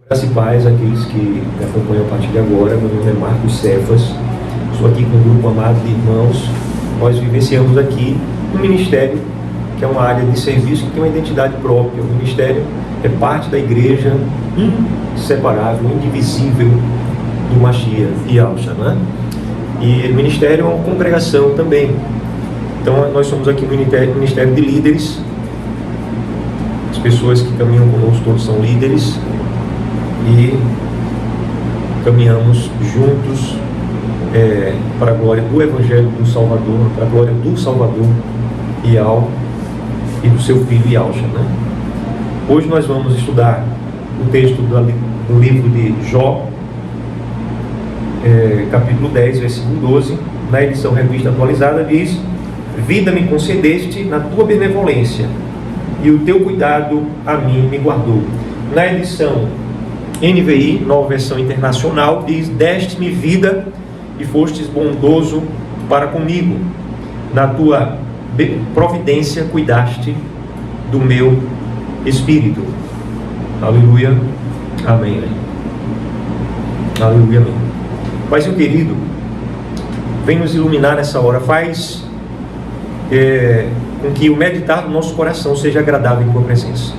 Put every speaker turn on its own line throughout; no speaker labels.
Graça e paz àqueles que me acompanham a partir de agora. Meu nome é Marcos Cefas, estou aqui com um grupo amado de irmãos. Nós vivenciamos aqui um ministério que é uma área de serviço que tem uma identidade própria. O ministério é parte da igreja inseparável, indivisível do Mashiach e Yahusha, né? E o ministério é uma congregação também. Então nós somos aqui um ministério de líderes. As pessoas que caminham conosco todos são líderes. E caminhamos juntos para a glória do Evangelho do Salvador, para a glória do Salvador e do seu filho Yahusha, né? Hoje nós vamos estudar o texto do livro de Jó, capítulo 10, versículo 12. Na edição revista atualizada diz: vida me concedeste na tua benevolência, e o teu cuidado a mim me guardou. Na edição NVI, nova versão internacional, diz: deste-me vida e fostes bondoso para comigo. Na tua providência cuidaste do meu espírito. Aleluia, amém. Aleluia, amém. Paizinho querido, vem nos iluminar nessa hora. Faz com que o meditar do nosso coração seja agradável em tua presença.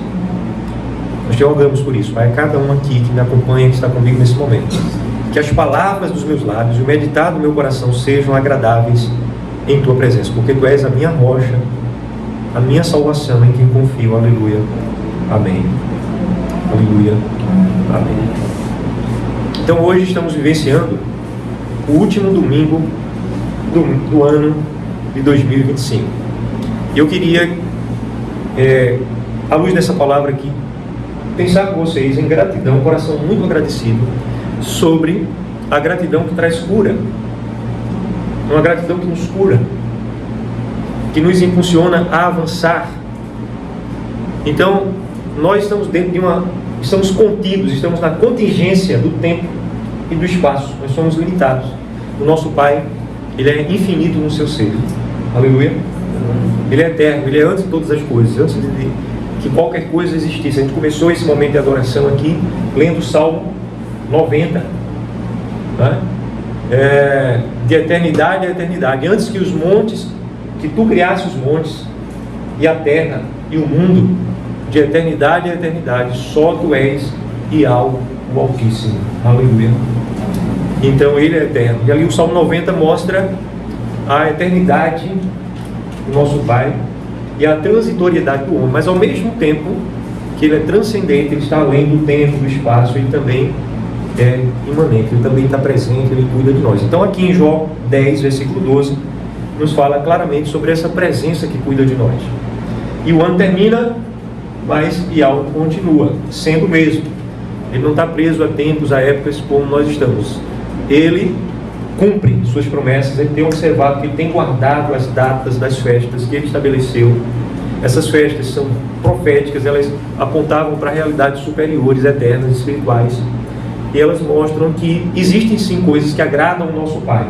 Nós te rogamos por isso, Pai, a cada um aqui que me acompanha, que está comigo nesse momento, que as palavras dos meus lábios e o meditar do meu coração sejam agradáveis em tua presença, porque tu és a minha rocha, a minha salvação, em quem confio. Aleluia, amém. Aleluia, amém. Então hoje estamos vivenciando o último domingo do ano de 2025. E eu queria, à luz dessa palavra aqui, pensar com vocês em gratidão, um coração muito agradecido, sobre a gratidão que traz cura. Uma gratidão que nos cura, que nos impulsiona a avançar. Então, nós estamos dentro de estamos contidos, estamos na contingência do tempo e do espaço. Nós somos limitados. O nosso Pai, Ele é infinito no seu ser. Aleluia. Ele é eterno, Ele é antes de todas as coisas, antes de que qualquer coisa existisse. A gente começou esse momento de adoração aqui lendo o Salmo 90, né? De eternidade a eternidade, antes que os montes, que tu criasse os montes e a terra e o mundo, de eternidade a eternidade, só tu és Yahweh, o Altíssimo. Aleluia. Então Ele é eterno. E ali o Salmo 90 mostra a eternidade do nosso Pai e a transitoriedade do homem, mas ao mesmo tempo que Ele é transcendente, Ele está além do tempo, do espaço, Ele também é imanente, Ele também está presente, Ele cuida de nós. Então aqui em Jó 10, versículo 12, nos fala claramente sobre essa presença que cuida de nós. E o ano termina, mas Yahweh continua sendo o mesmo. Ele não está preso a tempos, a épocas como nós estamos. Ele cumpre suas promessas. Ele tem observado que Ele tem guardado as datas das festas que Ele estabeleceu. Essas festas são proféticas, elas apontavam para realidades superiores, eternas, espirituais, e elas mostram que existem sim coisas que agradam o nosso Pai.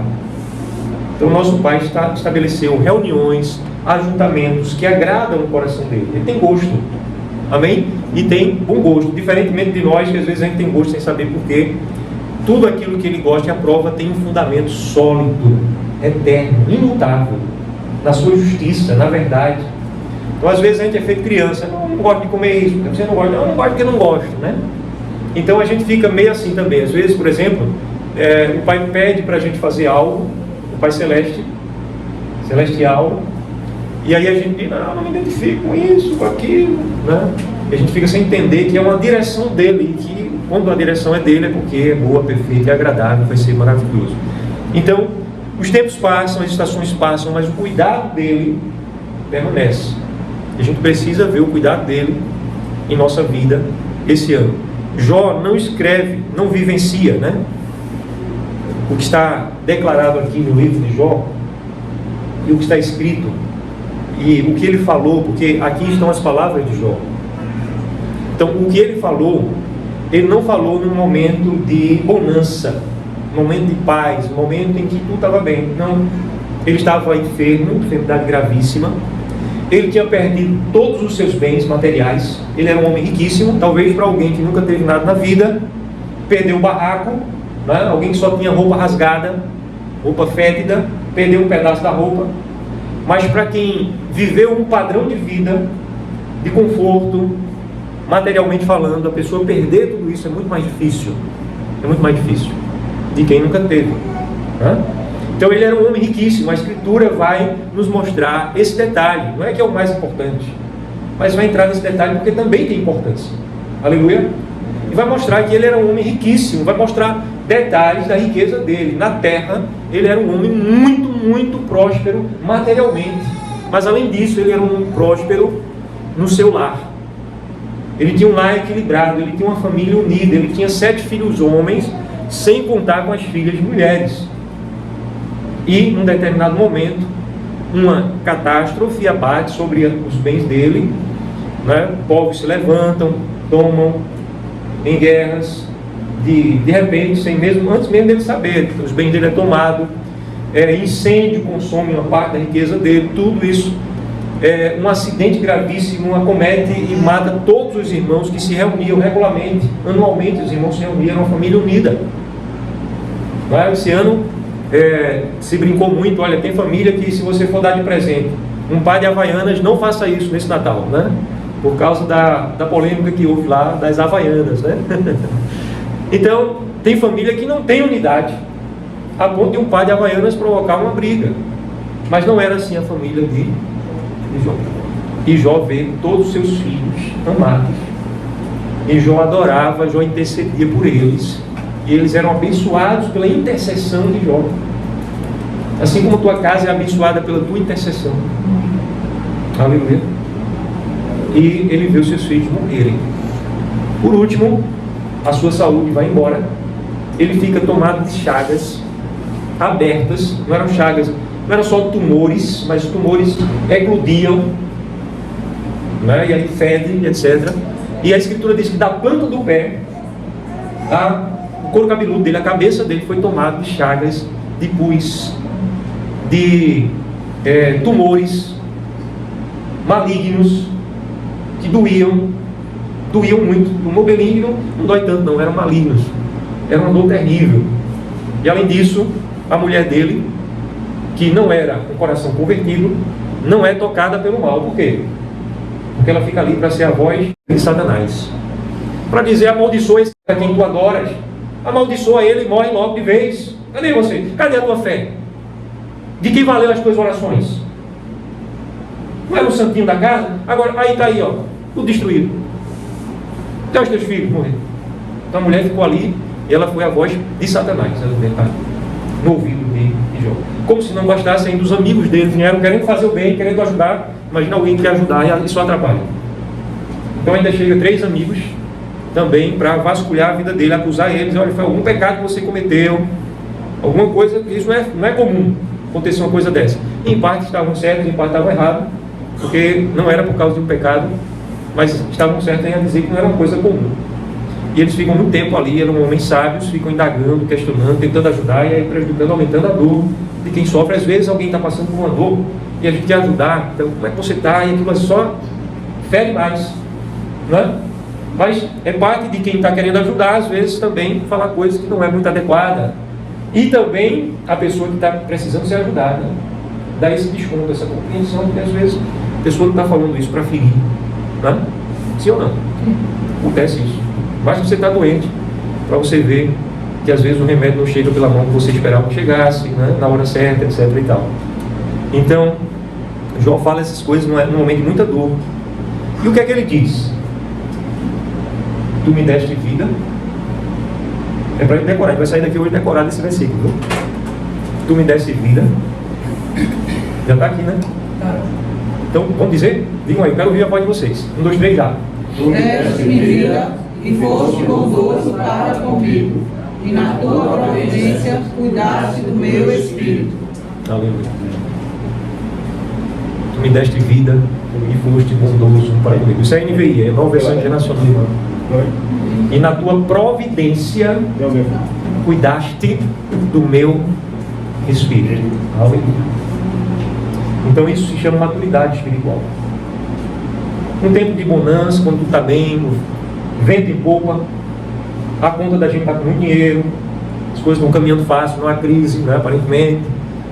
Então o nosso Pai estabeleceu reuniões, ajuntamentos que agradam o coração dele. Ele tem gosto, amém? E tem bom gosto, diferentemente de nós, que às vezes a gente tem gosto sem saber porquê. Tudo aquilo que Ele gosta e aprova tem um fundamento sólido, eterno, imutável, na sua justiça, na verdade. Então às vezes a gente é feito criança: não gosto de comer isso, porque você não gosta. Não gosto porque não gosto, né? Então a gente fica meio assim também. Às vezes, por exemplo, o Pai pede para a gente fazer algo, o Pai celestial, e aí a gente diz: não me identifico com isso, com aquilo, né? E a gente fica sem entender que é uma direção dele, e que quando a direção é dele é porque é boa, perfeita e agradável, vai ser maravilhoso. Então, os tempos passam, as estações passam, mas o cuidado dele permanece. A gente precisa ver o cuidado dele em nossa vida esse ano. Jó não escreve, não vivencia, né? O que está declarado aqui no livro de Jó e o que está escrito e o que ele falou, porque aqui estão as palavras de Jó. Então, o que ele falou, ele não falou num momento de bonança, momento de paz, momento em que tudo estava bem. Não, ele estava enfermo, enfermidade gravíssima, Ele tinha perdido todos os seus bens materiais. Ele era um homem riquíssimo. Talvez para alguém que nunca teve nada na vida, perdeu o barraco, né? Alguém que só tinha roupa rasgada, roupa fétida, perdeu um pedaço da roupa. Mas para quem viveu um padrão de vida, de conforto, materialmente falando, a pessoa perder tudo isso é muito mais difícil. É muito mais difícil de quem nunca teve, né? Então ele era um homem riquíssimo. A Escritura vai nos mostrar esse detalhe. Não é que é o mais importante, mas vai entrar nesse detalhe porque também tem importância. Aleluia. E vai mostrar que ele era um homem riquíssimo. Vai mostrar detalhes da riqueza dele. Na terra, ele era um homem muito, muito próspero materialmente. Mas além disso, ele era um homem próspero no seu lar. Ele tinha um lar equilibrado. Ele tinha uma família unida. Ele tinha 7 filhos homens, sem contar com as filhas mulheres. E, num determinado momento, uma catástrofe abate sobre os bens dele, né? Povos se levantam, tomam em guerras, de repente, antes mesmo dele saber, os bens dele é tomado, incêndio consome uma parte da riqueza dele, tudo isso, um acidente gravíssimo acomete e mata todos os irmãos que se reuniam regularmente, anualmente os irmãos se reuniam, era uma família unida. Esse ano se brincou muito, olha, tem família que se você for dar de presente um par de Havaianas, não faça isso nesse Natal, né? Por causa da polêmica que houve lá das Havaianas, né? Então, tem família que não tem unidade, a ponto de um par de Havaianas provocar uma briga. Mas não era assim a família de Jó. E Jó vê todos os seus filhos amados. E Jó adorava, Jó intercedia por eles. E eles eram abençoados pela intercessão de Jó. Assim como tua casa é abençoada pela tua intercessão. Aleluia. E ele vê os seus filhos morrerem. Por último, a sua saúde vai embora. Ele fica tomado de chagas abertas. Não eram chagas, não eram só tumores, mas tumores eclodiam, né? E aí fedem, etc. E a Escritura diz que da planta do pé, o couro cabeludo dele, a cabeça dele foi tomado de chagas, de pus, de tumores malignos que doíam muito. O tumor benigno não dói tanto não, eram malignos, era uma dor terrível. E além disso, a mulher dele, que não era um coração convertido, não é tocada pelo mal. Por quê? Porque ela fica ali para ser a voz de Satanás, para dizer: amaldiçoa esse a quem tu adoras, amaldiçoa ele e morre logo de vez. Cadê você? Cadê a tua fé? De que valeu as tuas orações? Não era o santinho da casa? Agora, aí está aí, ó, tudo destruído. Até os teus filhos morreram. Então a mulher ficou ali e ela foi a voz de Satanás, no ouvido de Jó. Como se não bastasse ainda, os amigos dele vieram querendo fazer o bem, querendo ajudar. Imagina alguém que quer ajudar e isso atrapalha. Então ainda chega 3 amigos também para vasculhar a vida dele, acusar eles: olha, foi algum pecado que você cometeu, alguma coisa. Isso não é comum acontecer uma coisa dessa. Em parte estavam certos, em parte estavam errados, porque não era por causa de um pecado, mas estavam certos em dizer que não era uma coisa comum. E eles ficam muito tempo ali, eram homens sábios, ficam indagando, questionando, tentando ajudar, e aí prejudicando, aumentando a dor de quem sofre. Às vezes alguém está passando por uma dor e a gente quer ajudar, então como é que você está? E aquilo só fere mais, né? Mas é parte de quem está querendo ajudar, às vezes também falar coisas que não é muito adequada. E também a pessoa que está precisando ser ajudada, dá esse desconto, essa compreensão, porque às vezes a pessoa não está falando isso para ferir, né? Sim ou não? Acontece isso. Mas você está doente, para você ver que às vezes o remédio não chega pela mão que você esperava que chegasse, né? Na hora certa, etc. e tal. Então, Jó fala essas coisas num momento de muita dor. E o que é que ele diz? Tu me deste vida. É para ele decorar, a gente vai sair daqui hoje decorado esse versículo, viu? Tu me deste vida. Já está aqui, né? Então, vamos dizer? Digam aí, eu quero ouvir a voz de vocês. 1, 2, 3, já.
Tu me deste vida e foste bondoso para comigo, e na tua providência cuidaste do meu espírito.
Aleluia. Tu me deste vida e foste bondoso para comigo. Isso é NVI, é Nova Versão Internacional. E na tua providência cuidaste do meu espírito. Aleluia. Então isso se chama maturidade espiritual. Um tempo de bonança, quando tudo está bem, o vento em popa, a conta da gente está com muito dinheiro, as coisas estão caminhando fácil, não há crise, né, aparentemente,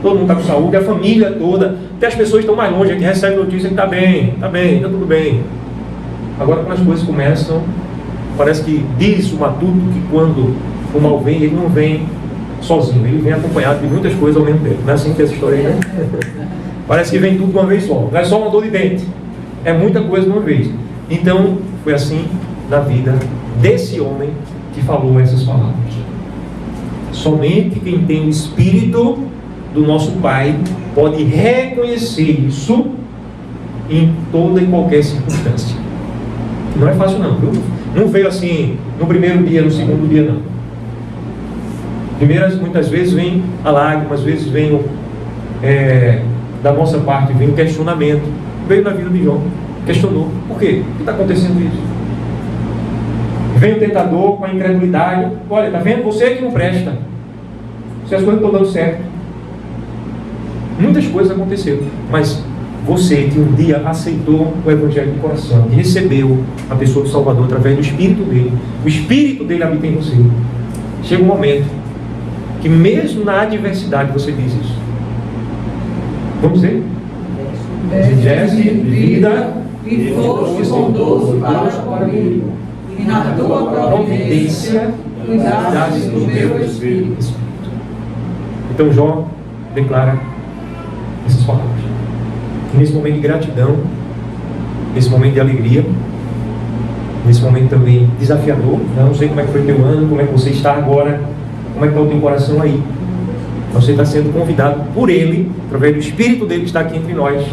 todo mundo está com saúde, a família toda, até as pessoas estão mais longe, a gente recebe notícia que está bem, está tudo bem. Agora quando as coisas começam, parece que diz o matuto que quando o mal vem, ele não vem sozinho, ele vem acompanhado de muitas coisas ao mesmo tempo. Não é assim que essa história aí, né? Parece que vem tudo de uma vez só, não é só uma dor de dente, é muita coisa de uma vez. Então, foi assim na vida desse homem que falou essas palavras. Somente quem tem o Espírito do nosso Pai pode reconhecer isso em toda e qualquer circunstância. Não é fácil não, viu? Não veio assim no primeiro dia, no segundo dia não. Muitas vezes vem a lágrima, às vezes vem da nossa parte, vem o questionamento. Veio na vida de Jó, questionou. Por quê? Por que está acontecendo isso? Vem o tentador com a incredulidade. Olha, está vendo? Você é que não presta. Se as coisas estão dando certo. Muitas coisas aconteceram, mas você que um dia aceitou o Evangelho do coração, que recebeu a pessoa do Salvador através do Espírito dele, o Espírito dele habita em você. Chega um momento que mesmo na adversidade você diz isso. Vamos dizer? Deste vida
e foste bondoso para comigo, e na tua providência cuidaste do meu espírito.
Então Jó declara essas palavras. E nesse momento de gratidão, nesse momento de alegria, nesse momento também desafiador, eu não sei como é que foi teu ano, como é que você está agora, como é que está o teu coração aí. Você está sendo convidado por Ele, através do Espírito dele que está aqui entre nós,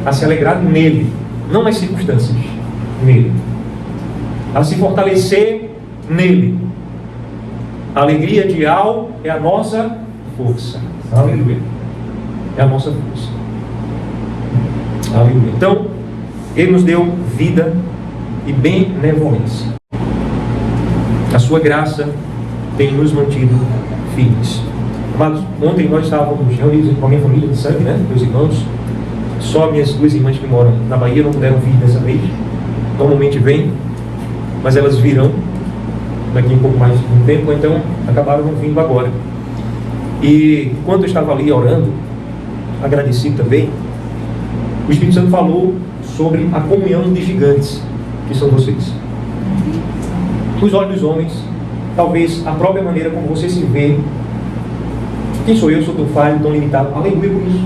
a se alegrar nele, não nas circunstâncias, nele. A se fortalecer nele. A alegria de Al é a nossa força. Aleluia. É a nossa força. Aleluia. Então, Ele nos deu vida e benevolência. A sua graça tem nos mantido firmes. Amados, ontem nós estávamos reunidos com a minha família de sangue, né? Meus irmãos. Só minhas duas irmãs que moram na Bahia não puderam vir dessa vez. Normalmente vêm, mas elas virão daqui um pouco mais de um tempo, então acabaram não vindo agora. E quando eu estava ali orando, agradecido também, o Espírito Santo falou sobre a comunhão de gigantes, que são vocês. Os olhos dos homens, talvez a própria maneira como você se vê. Quem sou eu? Sou tão falho, tão limitado. Aleluia por isso.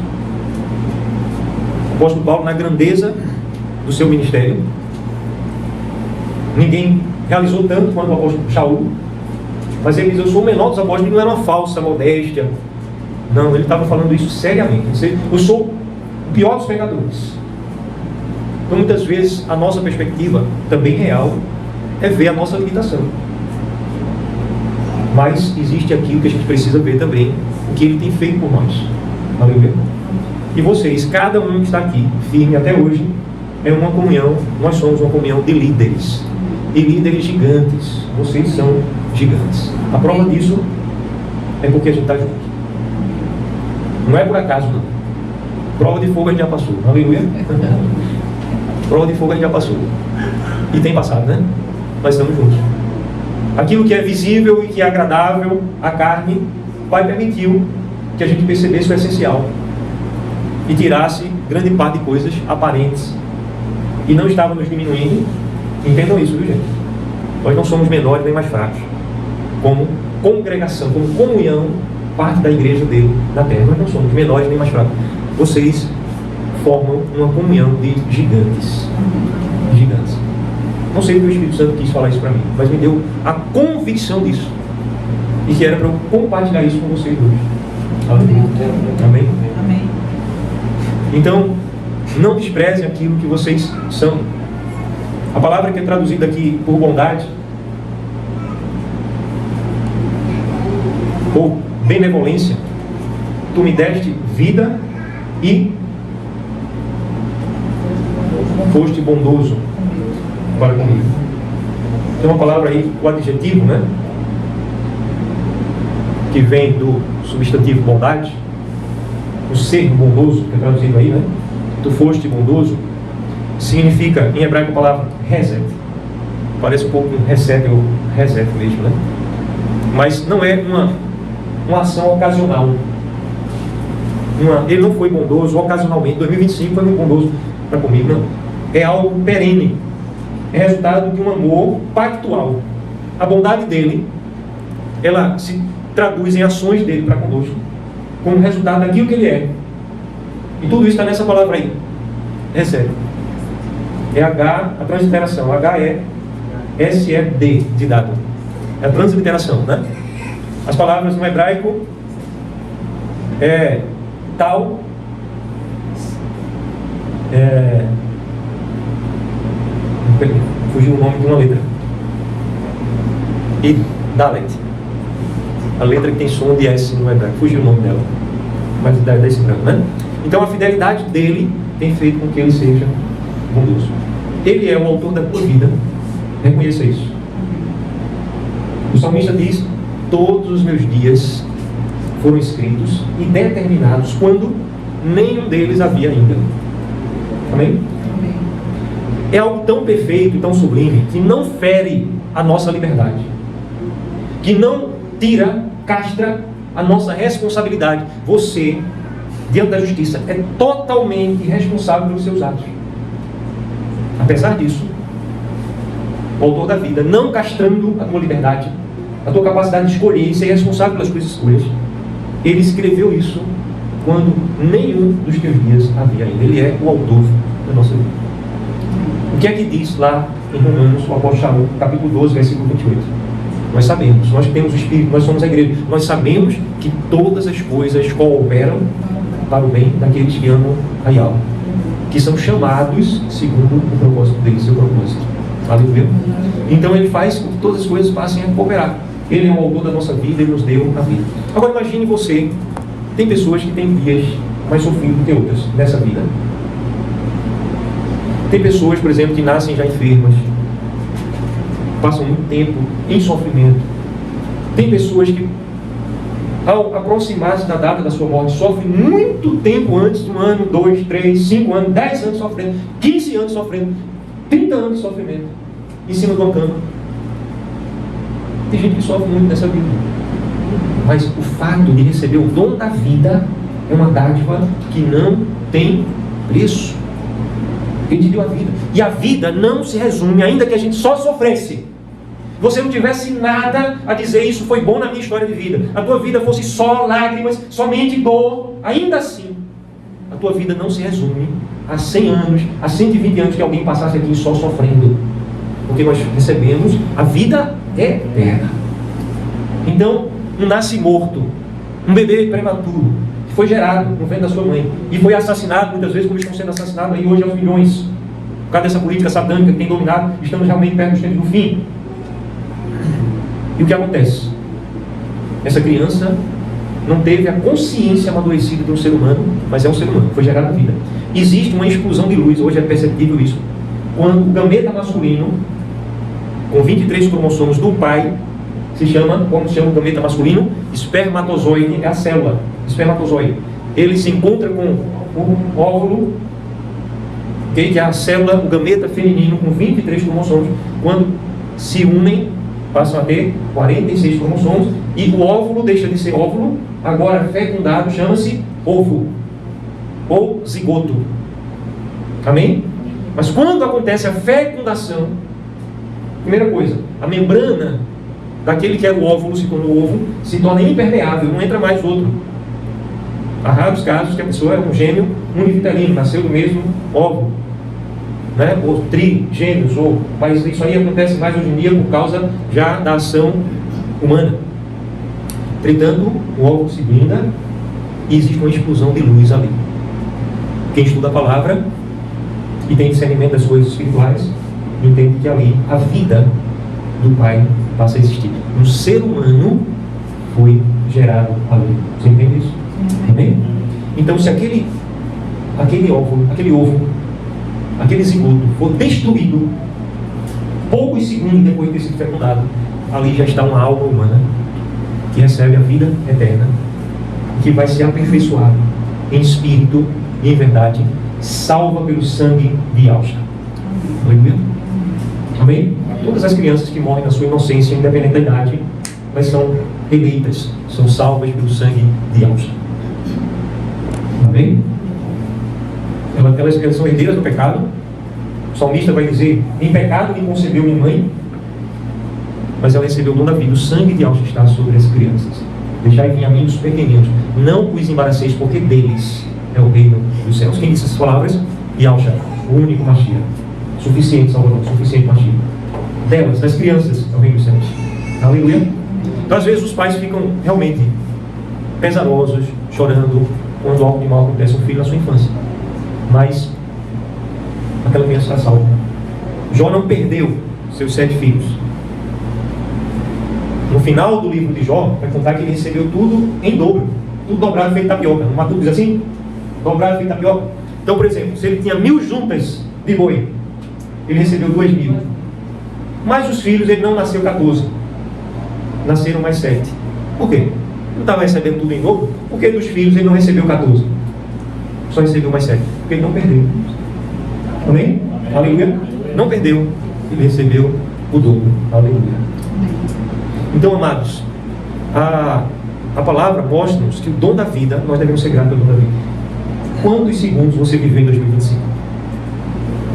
O apóstolo Paulo, na grandeza do seu ministério, ninguém realizou tanto quanto o apóstolo Shaul, mas ele diz: eu sou o menor dos apóstolos. Não era uma falsa modéstia, não, ele estava falando isso seriamente. Eu sou o pior dos pecadores. Então muitas vezes a nossa perspectiva, também real, é ver a nossa limitação, mas existe aquilo que a gente precisa ver também, o que Ele tem feito por nós. Aleluia. E vocês, cada um que está aqui, firme até hoje, é uma comunhão. Nós somos uma comunhão de líderes, e líderes gigantes. Vocês são gigantes. A prova disso é porque a gente está junto. Não é por acaso, não. Prova de fogo a gente já passou. Aleluia. Prova de fogo a gente já passou. E tem passado, né? Nós estamos juntos. Aquilo que é visível e que é agradável à carne, o Pai permitiu que a gente percebesse o essencial e tirasse grande parte de coisas aparentes. E não estava nos diminuindo. Entendam isso, viu, gente? Nós não somos menores nem mais fracos. Como congregação, como comunhão, parte da igreja dele na terra. Nós não somos menores nem mais fracos. Vocês formam uma comunhão de gigantes. Gigantes. Não sei porque o Espírito Santo quis falar isso para mim, mas me deu a convicção disso. E que era para eu compartilhar isso com vocês hoje. Amém? Amém?
Amém.
Então, não desprezem aquilo que vocês são. A palavra que é traduzida aqui por bondade, ou benevolência, tu me deste vida e foste bondoso para comigo. Tem uma palavra aí, o adjetivo, né? Que vem do substantivo bondade, o ser bondoso, que é traduzido aí, né? Tu foste bondoso, significa, em hebraico, a palavra reset. Parece um pouco um reset ou reset mesmo, né? Mas não é uma ação ocasional. Ele não foi bondoso ocasionalmente. 2025 foi muito bondoso para comigo, não. É algo perene. É resultado de um amor pactual. A bondade dele, ela se traduz em ações dele para conosco, como resultado daquilo que ele é. E tudo isso está nessa palavra aí. Recebe. É H, a transliteração. H-E-S-E-D de dado. É a transliteração, né? As palavras no hebraico é tal, fugiu o nome de uma letra. E Dalet. A letra que tem som de S no hebraico. Fugiu o nome dela. Mas dá esse branco, né? Então a fidelidade dele tem feito com que ele seja bondoso. Ele é o autor da tua vida. Reconheça isso. O salmista diz: todos os meus dias foram escritos e determinados quando nenhum deles havia ainda. Amém?
Amém.
É algo tão perfeito, tão sublime, que não fere a nossa liberdade, que não tira, castra a nossa responsabilidade. Você, diante da justiça, é totalmente responsável pelos seus atos. Apesar disso, o autor da vida, não castrando a tua liberdade, a tua capacidade de escolher e ser responsável pelas tuas escolhas, ele escreveu isso quando nenhum dos teus dias havia ainda. Ele é o autor da nossa vida. O que é que diz lá em Romanos, o apóstolo chamou, capítulo 12, versículo 28? Nós sabemos, nós temos o Espírito, nós somos a igreja, nós sabemos que todas as coisas cooperam para o bem daqueles que amam a Yahweh, que são chamados segundo o propósito dele, seu propósito. Aleluia. Então ele faz com que todas as coisas passem a cooperar. Ele é o autor da nossa vida, ele nos deu a vida. Agora imagine você, tem pessoas que têm dias mais sofridos do que outras nessa vida. Tem pessoas, por exemplo, que nascem já enfermas, passam muito tempo em sofrimento. Tem pessoas que, ao aproximar-se da data da sua morte, sofrem muito tempo antes, 1 ano, 2, 3, 5 anos, 10 anos sofrendo, 15 anos sofrendo, 30 anos de sofrimento, em cima de uma cama. Tem gente que sofre muito nessa vida. Mas o fato de receber o dom da vida é uma dádiva que não tem preço. Ele te deu a vida. E a vida não se resume, ainda que a gente só sofresse. Você não tivesse nada a dizer, isso foi bom na minha história de vida. A tua vida fosse só lágrimas, somente dor. Ainda assim, a tua vida não se resume a 100 anos, a 120 anos que alguém passasse aqui só sofrendo. Porque nós recebemos a vida eterna. Então, um nasce morto, um bebê prematuro, que foi gerado no ventre da sua mãe, e foi assassinado, muitas vezes como estão sendo assassinados aí hoje aos milhões, por causa dessa política satânica que tem dominado. Estamos realmente perto dos tempos do fim. E o que acontece? Essa criança não teve a consciência amadurecida de um ser humano, mas é um ser humano, foi gerado na vida. Existe uma explosão de luz, hoje é perceptível isso, quando o gameta masculino, com 23 cromossomos do pai, como se chama o gameta masculino? Espermatozoide, é a célula, espermatozoide. Ele se encontra com o óvulo, que é a célula, o gameta feminino, com 23 cromossomos. Quando se unem, passam a ter 46 cromossomos, e o óvulo deixa de ser óvulo, agora fecundado, chama-se ovo, ou zigoto. Amém? Mas quando acontece a fecundação, primeira coisa, a membrana daquele que era o óvulo, se torna o ovo, se torna impermeável, não entra mais outro. Há raros casos que a pessoa é um gêmeo univitelino, nasceu do mesmo óvulo, né? Ou trigêmeos, mas isso aí acontece mais hoje em dia por causa já da ação humana. Entretanto, o óvulo se blinda e existe uma explosão de luz ali. Quem estuda a palavra e tem discernimento das coisas espirituais entende que ali a vida do Pai passa a existir. Um ser humano foi gerado ali. Você entende isso? Amém? Então, se aquele óvulo, aquele zigoto for destruído poucos segundos depois de ter sido fecundado, ali já está uma alma humana que recebe a vida eterna, que vai ser aperfeiçoada em espírito e em verdade, salva pelo sangue de Yahshua. Aleluia. Amém? Todas as crianças que morrem na sua inocência, independente da idade, elas são eleitas, são salvas pelo sangue de Yahshua. Amém? Elas são herdeiras do pecado. O salmista vai dizer: em pecado me concebeu minha mãe, mas ela recebeu o dom da vida. O sangue de Yahshua está sobre as crianças. Deixai vir a mim os pequeninos, não os embaraceis, porque deles é o reino dos céus. Quem disse essas palavras? Yahshua, o único Mashiach, suficiente Salvador, suficiente Mashiach. Delas, das crianças, é o reino dos céus. Aleluia. Então, às vezes, os pais ficam realmente pesarosos, chorando, quando algo de mal acontece a um filho na sua infância. Mas aquela criança está salva. Jó não perdeu seus 7 filhos. No final do livro de Jó, vai contar que ele recebeu tudo em dobro, tudo dobrado feito tapioca. O Matuto diz assim: dobrado feito tapioca. Então, por exemplo, se ele tinha 1000 juntas de boi, ele recebeu 2000. Mas os filhos, ele não nasceu 14, nasceram mais 7. Por quê? Ele não estava recebendo tudo em dobro. Porque dos filhos ele não recebeu 14, só recebeu mais 7, porque ele não perdeu. Amém? Aleluia. Não perdeu, ele recebeu o dobro. Aleluia. Então, amados, a palavra mostra-nos que o dom da vida, nós devemos ser gratos pelo dom da vida. Quantos segundos você viveu em 2025?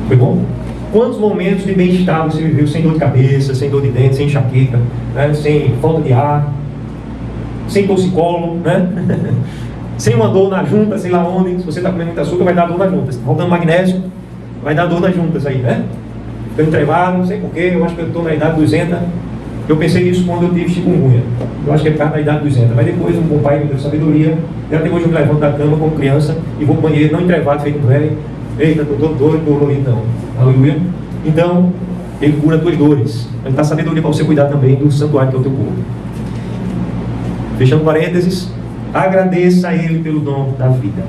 Foi bom? Quantos momentos de bem-estar você viveu sem dor de cabeça, sem dor de dente, sem enxaqueca, né? Sem falta de ar, sem torcicolo, né? Sem uma dor na junta, sei lá onde. Se você está comendo muita açúcar, vai dar dor nas juntas. Faltando magnésio, vai dar dor nas juntas aí, né? Ficando entrevado, não sei porquê, eu acho que eu estou na idade 200. Eu pensei nisso quando eu tive chikungunya. Eu acho que é por causa da idade 200. Mas depois um bom pai me deu sabedoria. E até hoje eu me levanto da cama como criança e vou para o banheiro, não entrevado, feito um velho. Eita, estou todo doido, dolorido não. Aleluia. Então, ele cura as tuas dores. Ele dá sabedoria para você cuidar também do santuário que é o teu corpo. Fechando parênteses, agradeça a Ele pelo dom da vida.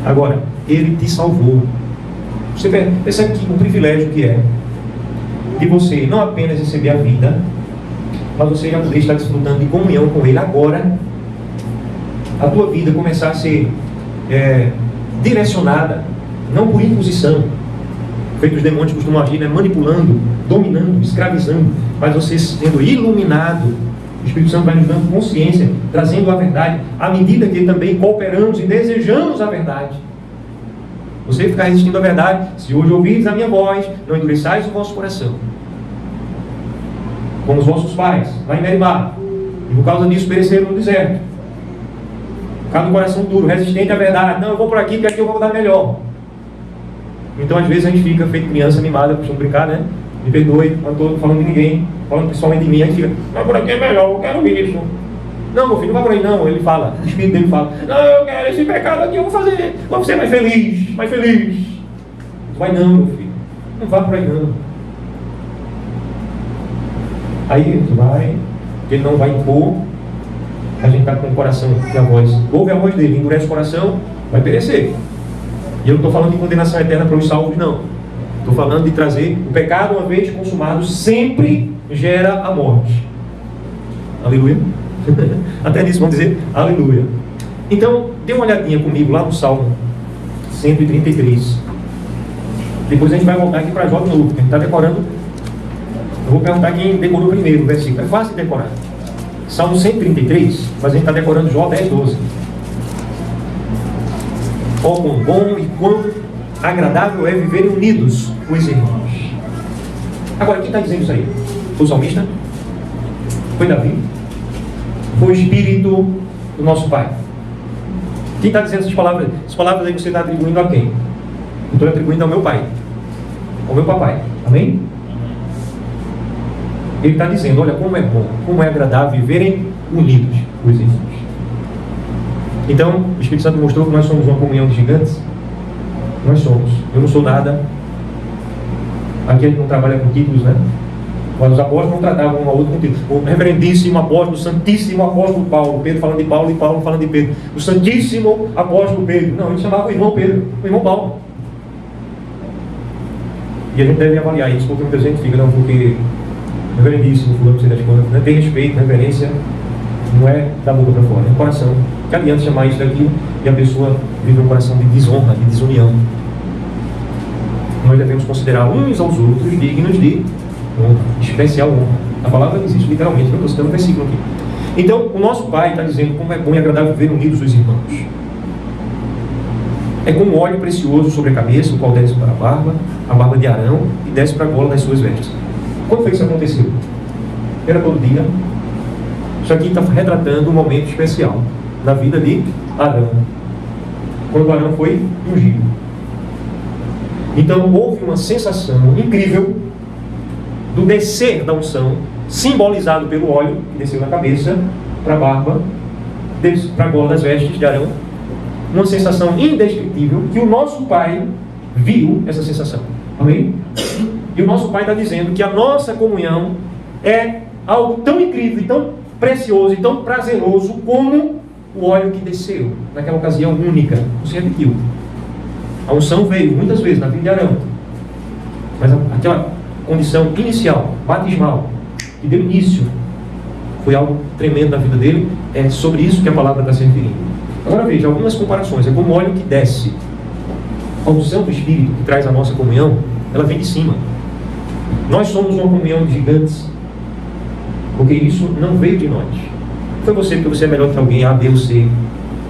Agora, Ele te salvou. Você percebe que o privilégio que é de você não apenas receber a vida, mas você já poder estar desfrutando de comunhão com Ele agora. A tua vida começar a ser direcionada, não por imposição, feito os demônios costumam agir, né? Manipulando, dominando, escravizando, mas você sendo iluminado. O Espírito Santo vai nos dando consciência, trazendo a verdade, à medida que também cooperamos e desejamos a verdade. Você ficar resistindo à verdade: se hoje ouvirdes a minha voz, não endureçais o vosso coração, como os vossos pais, lá em Meribá, e por causa disso pereceram no deserto. Ficar no coração duro, resistente à verdade: não, eu vou por aqui, porque aqui eu vou dar melhor. Então, às vezes, a gente fica feito criança animada, costumo brincar, né? Me perdoe, não estou falando de ninguém, falando principalmente de mim. A gente fica: não, por aqui é melhor, eu quero isso. Não, meu filho, não vai por aí não. Ele fala, o espírito dele fala: não, eu quero esse pecado aqui, eu vou fazer, vou ser mais feliz, mais feliz. Vai não, meu filho, não vá por aí não. Aí a gente vai, ele não vai impor. A gente está com o coração e a voz, ouve a voz dele, endurece o coração, vai perecer. E eu não estou falando de condenação eterna para os salvos, não. Estou falando de trazer o pecado, uma vez consumado, sempre gera a morte. Aleluia. Até nisso vamos dizer aleluia. Então, dê uma olhadinha comigo lá no Salmo 133. Depois a gente vai voltar aqui para Jó de novo, porque a gente está decorando. Eu vou perguntar quem decorou primeiro o versículo. É fácil de decorar. Salmo 133, mas a gente está decorando Jó 10, 12. Ó, quão bom e quão agradável é viverem unidos os irmãos. Agora, quem está dizendo isso aí? Foi o salmista? Foi Davi? Foi o Espírito do nosso Pai? Quem está dizendo essas palavras? Essas palavras aí você está atribuindo a quem? Eu estou atribuindo ao meu pai, ao meu papai. Amém? Ele está dizendo: olha como é bom, como é agradável viverem unidos os irmãos. Então, o Espírito Santo mostrou que nós somos uma comunhão de gigantes. Nós somos. Eu não sou nada. Aqui a gente não trabalha com títulos, né? Mas os apóstolos não tratavam um ao outro com títulos. O reverendíssimo apóstolo, o santíssimo apóstolo Paulo. Pedro falando de Paulo e Paulo falando de Pedro. O santíssimo apóstolo Pedro. Não, ele chamava o irmão Pedro, o irmão Paulo. E a gente deve avaliar isso, porque muita gente fica, não, porque reverendíssimo, fulano, não sei das quantas, né? Tem respeito, reverência, não é da boca para fora, é do coração. Que adianta chamar isso daquilo? e a pessoa vive um coração de desonra, de desunião. Nós devemos considerar uns aos outros dignos de honra, especial honra. A palavra existe literalmente, não estou citando um versículo aqui. Então, o nosso Pai está dizendo como é bom e agradável viver unidos os irmãos. É como óleo precioso sobre a cabeça, o qual desce para a barba de Arão, e desce para a gola das suas vestes. Quando foi que isso aconteceu? Era todo dia. Isso aqui está retratando um momento especial na vida de Arão, quando Arão foi ungido. Então houve uma sensação incrível do descer da unção, simbolizado pelo óleo que desceu na cabeça, para a barba, para a gola das vestes de Arão. Uma sensação indescritível, que o nosso Pai viu essa sensação. Amém? E o nosso Pai está dizendo que a nossa comunhão é algo tão incrível, e tão precioso e tão prazeroso como o óleo que desceu naquela ocasião única. Não se repetiu. A unção veio muitas vezes na vida de Arão, mas aquela condição inicial, batismal, que deu início, foi algo tremendo na vida dele. É sobre isso que a palavra está se referindo. Agora veja, algumas comparações. É como o óleo que desce. A unção do Espírito que traz a nossa comunhão, ela vem de cima. Nós somos uma comunhão de gigantes, porque isso não veio de nós. Foi você porque você é melhor que alguém, A, B ou C,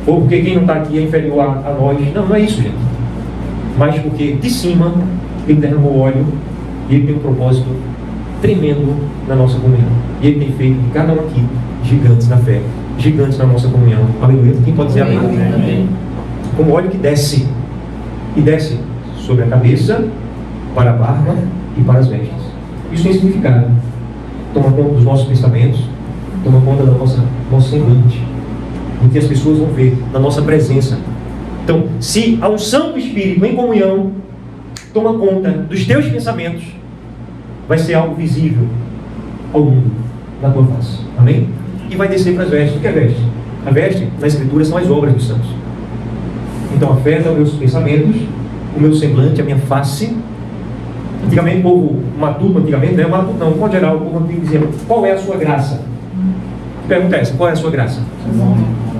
ou porque quem não está aqui é inferior a nós. Não, não é isso, gente. Mas porque de cima ele derramou óleo e ele tem um propósito tremendo na nossa comunhão. E ele tem feito de cada um aqui gigantes na fé, gigantes na nossa comunhão. Aleluia. Quem pode dizer amém? Amém. Como óleo que desce, e desce sobre a cabeça, para a barba e para as vestes. Isso tem significado. Toma conta dos nossos pensamentos, toma conta da nosso semblante, do que as pessoas vão ver, da nossa presença. Então, se a unção do Espírito em comunhão toma conta dos teus pensamentos, vai ser algo visível ao mundo, na tua face. Amém? E vai descer para as vestes. O que é veste? A veste, na Escritura, são as obras dos santos. Então afeta os meus pensamentos, o meu semblante, a minha face. Antigamente o povo matuto, né? Matuto não, de modo geral, o povo antigo dizia: qual é a sua graça? Pergunta essa: qual é a sua graça?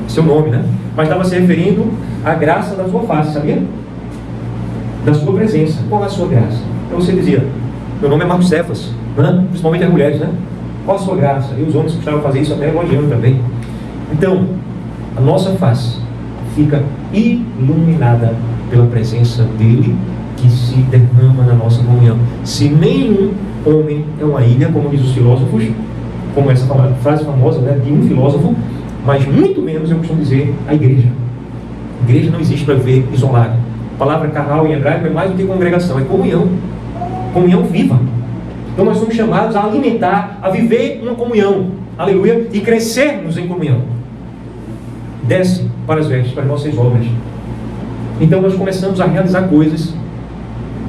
Seu nome, né? Mas estava se referindo à graça da sua face, sabia? Da sua presença. Qual é a sua graça? Então você dizia: meu nome é Marcos Cefas, né? Principalmente as mulheres, né? Qual a sua graça? E os homens costumavam fazer isso até elogiando também. Então, a nossa face fica iluminada pela presença dele, que se derrama na nossa comunhão. Se nenhum homem é uma ilha, como diz os filósofos, como essa frase famosa, né, de um filósofo, mas muito menos, eu costumo dizer, a igreja. A igreja não existe para viver isolado. A palavra carral em hebraico é mais do que congregação, é comunhão. Comunhão viva. Então nós somos chamados a alimentar, a viver uma comunhão, aleluia, e crescermos em comunhão. Desce para as vestes, para as nossas obras. Então nós começamos a realizar coisas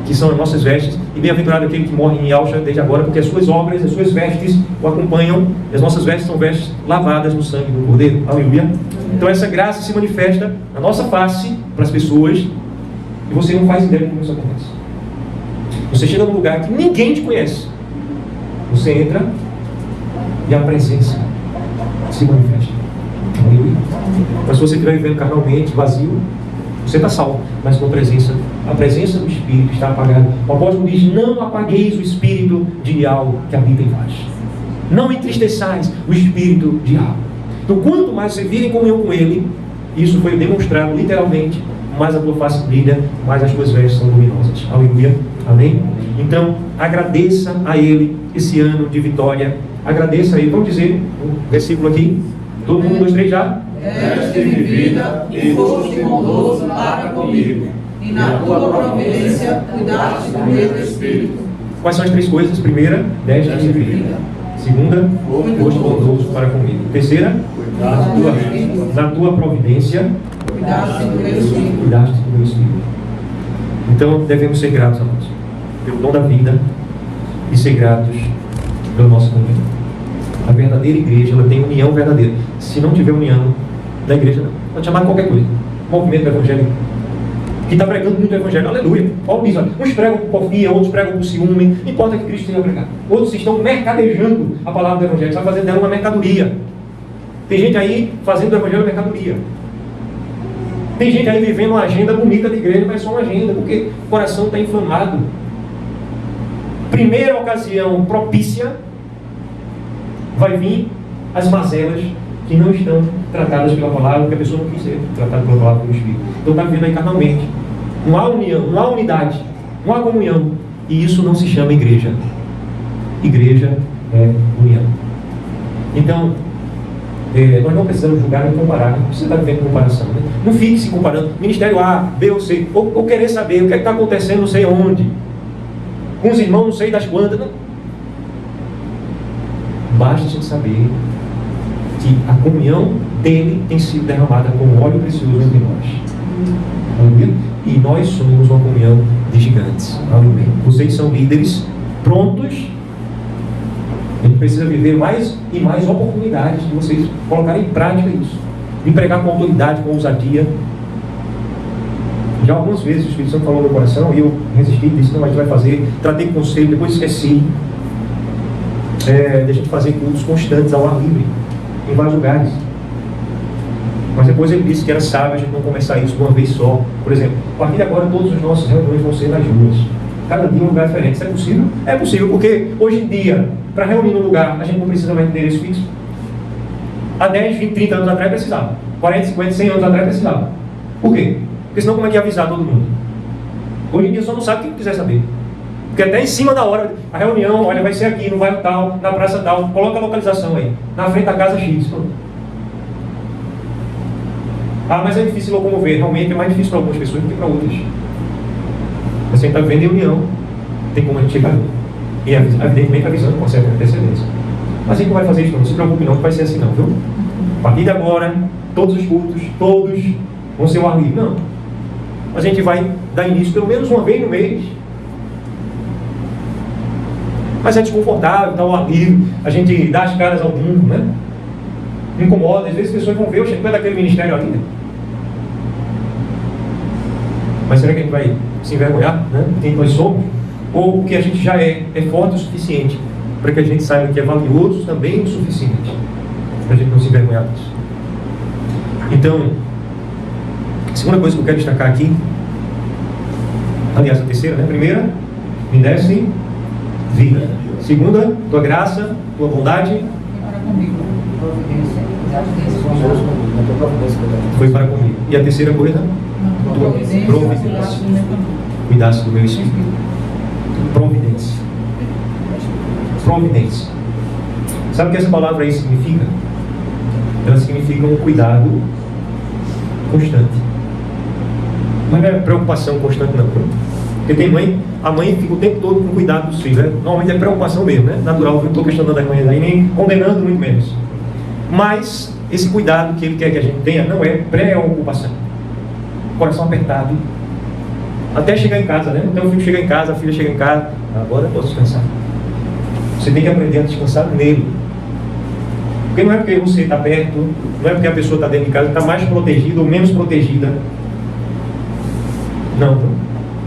que são as nossas vestes, e bem-aventurado aquele que morre em alcha desde agora, porque as suas obras, as suas vestes o acompanham, e as nossas vestes são vestes lavadas no sangue do Cordeiro, aleluia. Então essa graça se manifesta na nossa face, para as pessoas, e você não faz ideia de como isso acontece. Você chega num lugar que ninguém te conhece, você entra e a presença se manifesta, aleluia. Mas se você estiver vivendo carnalmente, vazio, você está salvo, mas com a presença do Espírito está apagada. O apóstolo diz: não apagueis o Espírito de algo que habita em vós. Não entristeçais o Espírito de algo. Então, quanto mais você vive em comunhão com Ele, isso foi demonstrado literalmente, mais a tua face brilha, mais as tuas vestes são luminosas. Aleluia. Amém? Então, agradeça a Ele esse ano de vitória. Agradeça a Ele. Vamos dizer um versículo aqui. Todo mundo, 1, 2, 3 já.
Deste-me vida e foste bondoso para comigo, e na tua providência cuidaste do meu espírito.
Quais são as 3 coisas? Primeira, deste-me vida. Segunda, foste bondoso para comigo. Terceira, na tua providência
Cuidaste do meu espírito.
Cuidaste do meu espírito. Então devemos ser gratos a nós pelo dom da vida e ser gratos pela nossa comunhão. A verdadeira igreja, ela tem união verdadeira. Se não tiver união da igreja, não. Pode chamar qualquer coisa. Movimento evangélico que está pregando muito o evangelho, aleluia. Paulo diz: olha, uns pregam por porfia, outros pregam por ciúme. Não importa que Cristo tenha pregado. Outros estão mercadejando a palavra do evangelho, está fazendo dela uma mercadoria. Tem gente aí fazendo do evangelho mercadoria. Tem gente aí vivendo uma agenda bonita de igreja, mas só uma agenda, porque o coração está inflamado. Primeira ocasião propícia, vai vir as mazelas que não estão tratadas pela palavra, que a pessoa não quis ser tratada pela palavra do Espírito. Então está vivendo aí carnalmente. Não há união, não há unidade, não há comunhão. E isso não se chama igreja. Igreja é união. Então, nós não precisamos julgar nem comparar. Não precisa estar vivendo comparação. Né? Não fique se comparando. Ministério A, B ou C. Ou querer saber o que é que está acontecendo não sei onde. Com os irmãos não sei das quantas. Não. Basta a gente saber que a comunhão dele tem sido derramada como óleo precioso entre nós. Aleluia? E nós somos uma comunhão de gigantes. Aleluia. Vocês são líderes prontos. A gente precisa viver mais e mais oportunidades de vocês colocarem em prática isso. De pregar com autoridade, com ousadia. Já algumas vezes o Espírito Santo falou no meu coração e eu resisti, disse, não, a gente vai fazer. Tratei com conselho, depois esqueci. De a gente fazer cultos constantes ao ar livre, em vários lugares. Mas depois ele disse que era sábio a gente não começar isso de uma vez só. Por exemplo, a partir de agora todas as nossas reuniões vão ser nas ruas. Cada dia um lugar diferente. Isso é possível? É possível, porque hoje em dia, para reunir num lugar, a gente não precisa mais de endereço fixo. Há 10, 20, 30 anos atrás precisava. 40, 50, 100 anos atrás precisava. Por quê? Porque senão como é que ia avisar todo mundo? Hoje em dia só não sabe quem quiser saber. Porque até em cima da hora, a reunião, olha, vai ser aqui, no bairro tal, na praça tal, coloca a localização aí, na frente da casa X. Ah, mas é difícil locomover. Realmente é mais difícil para algumas pessoas do que para outras. Você está vivendo em união, tem como a gente chegar. E evidentemente avisando com certa antecedência. Mas a gente não vai fazer isso não se preocupe não, que vai ser assim não, viu? A partir de agora, todos os cultos, todos vão ser o ar livre. Não. A gente vai dar início pelo menos uma vez no mês. Mas é desconfortável, está o ar livre, a gente dá as caras ao mundo, né? Incomoda, às vezes as pessoas vão ver, oxe, não é daquele ministério ali, né? Mas será que a gente vai se envergonhar, né? Quem nós somos? Ou que a gente já é forte o suficiente para que a gente saiba que é valioso também o suficiente para a gente não se envergonhar disso. Então, a segunda coisa que eu quero destacar aqui, aliás, a terceira, né? Primeira, me desse vida. Segunda, tua graça, tua bondade foi para comigo. E a terceira coisa, tua providência. Cuidasse do meu espírito. Providência. Providência. Sabe o que essa palavra aí significa? Ela significa um cuidado constante. Mas não é preocupação constante não. Porque tem mãe, a mãe fica o tempo todo com cuidado dos filhos, né? Normalmente é preocupação mesmo, né? Natural, eu não estou questionando as mães aí, nem condenando muito menos. Mas esse cuidado que ele quer que a gente tenha não é preocupação. Coração apertado. Até chegar em casa, né? Então o filho chega em casa, a filha chega em casa, agora eu posso descansar. Você tem que aprender a descansar nele. Porque não é porque você está perto, não é porque a pessoa está dentro de casa, está mais protegida ou menos protegida. Não,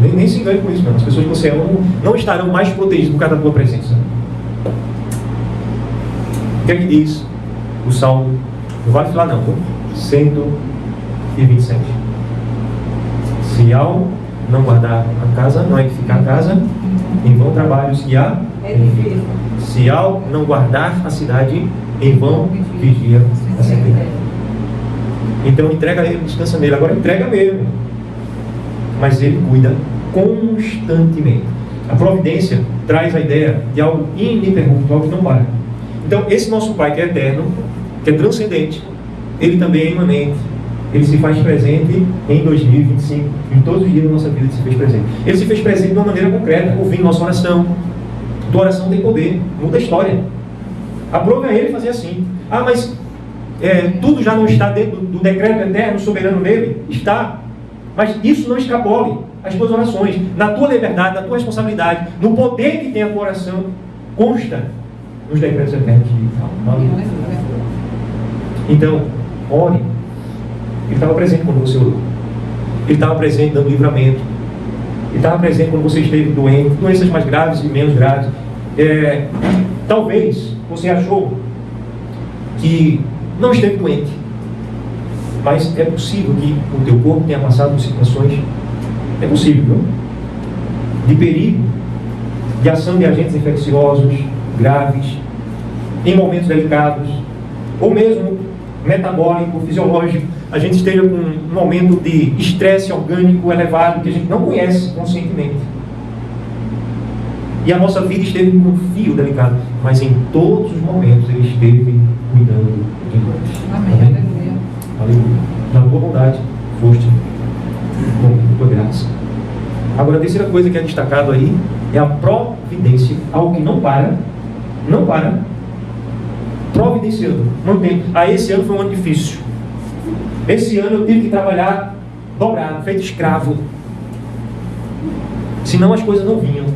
nem se engane com isso, não. As pessoas que você ama não estarão mais protegidas por causa da tua presença. O que é que diz o Salmo? Não vale falar não, 127. Se ao não guardar a casa, não edificar a casa, em vão trabalhos que há. Se ao não guardar a cidade, em vão vigia a sentinela. Então entrega a ele, descansa nele. Agora entrega mesmo. Mas ele cuida constantemente. A providência traz a ideia de algo ininterrupto, algo que não para. Então esse nosso Pai que é eterno, que é transcendente, ele também é imanente. Ele se faz presente em 2025. Em todos os dias da nossa vida ele se fez presente. Ele se fez presente de uma maneira concreta, ouvindo nossa oração. Tua oração tem poder, muda a história. Aprove a ele fazer assim. Ah, mas tudo já não está dentro do decreto eterno, soberano dele? Está. Mas isso não escapole as tuas orações. Na tua liberdade, na tua responsabilidade, no poder que tem a tua oração, consta nos decretos eternos de Deus. Então, ore. Ele estava presente quando você orou. Ele estava presente dando livramento. Ele estava presente quando você esteve doente, doenças mais graves e menos graves. Talvez você achou que não esteve doente. Mas é possível que o teu corpo tenha passado por situações, é possível, viu? De perigo, de ação de agentes infecciosos graves, em momentos delicados, ou mesmo metabólico, fisiológico, a gente esteja com um momento de estresse orgânico elevado que a gente não conhece conscientemente. E a nossa vida esteve com um fio delicado, mas em todos os momentos Ele esteve cuidando de nós.
Amém. Aleluia.
Aleluia. Na tua bondade, foste com tua graça. Agora, a terceira coisa que é destacado aí é a providência, algo que não para, providenciando, mantém. Esse ano foi um ano difícil. Esse ano eu tive que trabalhar dobrado, feito escravo. Senão as coisas não vinham.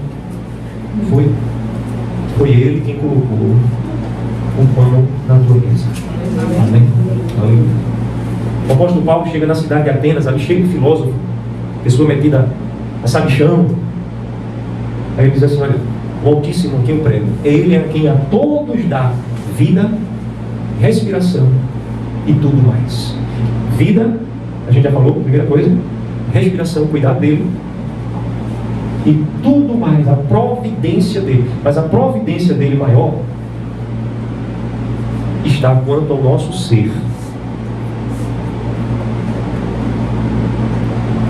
Foi Ele quem colocou o pão na tua mesa. Amém? Aleluia. O apóstolo Paulo chega na cidade de Atenas, ali cheio de filósofo, pessoa metida a sabichão. Aí ele diz assim: olha, o Altíssimo a quem eu prego, Ele é quem a todos dá vida, respiração e tudo mais. Vida, a gente já falou, primeira coisa, respiração, cuidar dele, e tudo mais, a providência dele. Mas a providência dele maior está quanto ao nosso ser.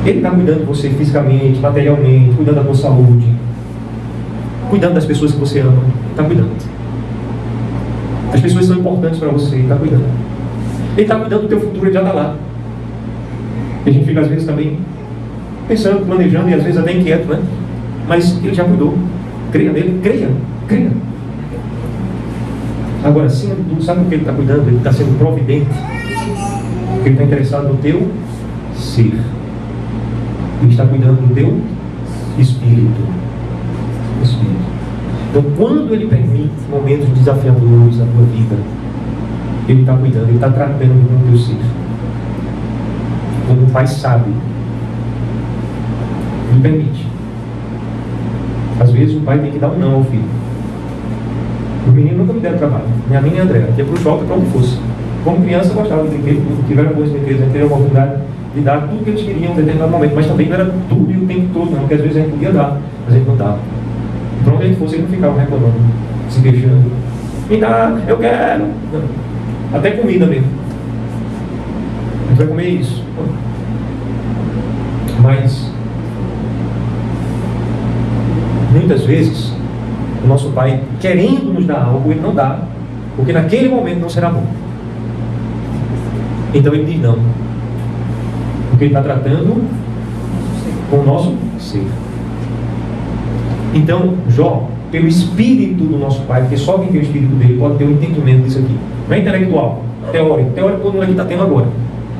Ele está cuidando de você fisicamente, materialmente, cuidando da tua saúde, cuidando das pessoas que você ama. Ele está cuidando. As pessoas são importantes para você, Ele está cuidando. Ele está cuidando do teu futuro, Ele já está lá. E a gente fica às vezes também pensando, planejando, e às vezes até inquieto, né? Mas Ele já cuidou. Creia nele, creia. Agora, acima de tudo, sabe o que Ele está cuidando? Ele está sendo providente. Porque Ele está interessado no teu ser. Ele está cuidando do teu espírito. Então, quando Ele permite momentos desafiadores na tua vida, Ele está cuidando, Ele está tratando com o teu ser. Como o Pai sabe, Ele permite. Às vezes o pai tem que dar um não ao filho. Os meninos nunca me deram trabalho, nem a mim nem a André, ia para o shopping para onde fosse. Como criança, eu gostava de brinquedo, tiveram bons brinquedos, tiveram a oportunidade de dar tudo que eles queriam em um determinado momento, mas também não era tudo e o tempo todo, não, porque às vezes a gente podia dar, mas a gente não dava. E para onde a gente fosse, eles não ficavam reclamando, se queixando. Me dá, eu quero. Não. Até comida mesmo. A gente vai comer isso. Mas muitas vezes o nosso pai, querendo nos dar algo, Ele não dá, porque naquele momento não será bom. Então Ele diz não, porque Ele está tratando com o nosso ser. Então Jó, pelo espírito do nosso pai, porque só quem tem o espírito dele pode ter o entendimento disso aqui. Não é intelectual, teórico todo mundo aqui está tendo agora,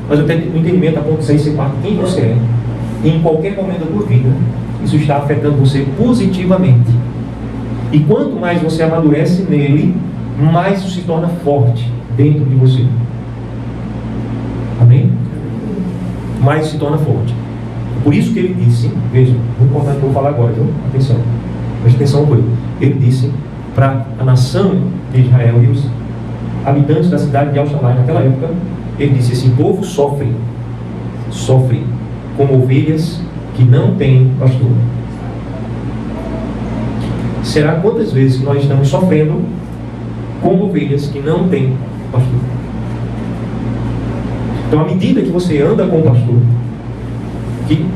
mas o entendimento a ponto de sair ser parte de quem você é. E em qualquer momento da tua vida, isso está afetando você positivamente. E quanto mais você amadurece nele, mais isso se torna forte dentro de você. Amém? Mais se torna forte. Por isso que ele disse, veja, muito importante que eu vou falar agora, viu? Atenção. Preste atenção comigo. Ele disse para a nação de Israel e os habitantes da cidade de El-Shaddai naquela época, ele disse: esse povo sofre como ovelhas que não têm pastor. Será quantas vezes que nós estamos sofrendo como ovelhas que não têm pastor? Então, à medida que você anda com o pastor, que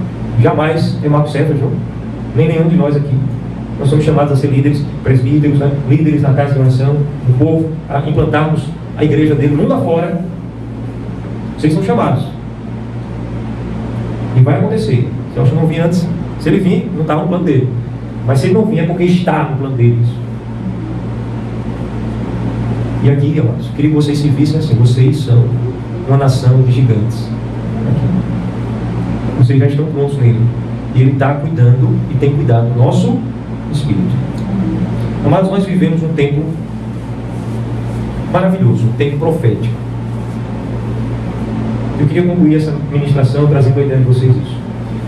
jamais é Marco Cefas, nem nenhum de nós aqui, nós somos chamados a ser líderes, presbíteros, né? Líderes na casa de oração, do povo, a implantarmos a igreja dele mundo afora. Vocês são chamados. E vai acontecer. Se eu não vir antes, se ele vir, não está no plano dele. Mas se ele não vir, é porque está no plano dele. E aqui, amados, queria que vocês se vissem assim: vocês são uma nação de gigantes. Vocês já estão prontos nele. E Ele está cuidando e tem cuidado do nosso espírito. Amados, nós vivemos um tempo maravilhoso, um tempo profético. Eu queria concluir essa ministração trazendo a ideia de vocês isso.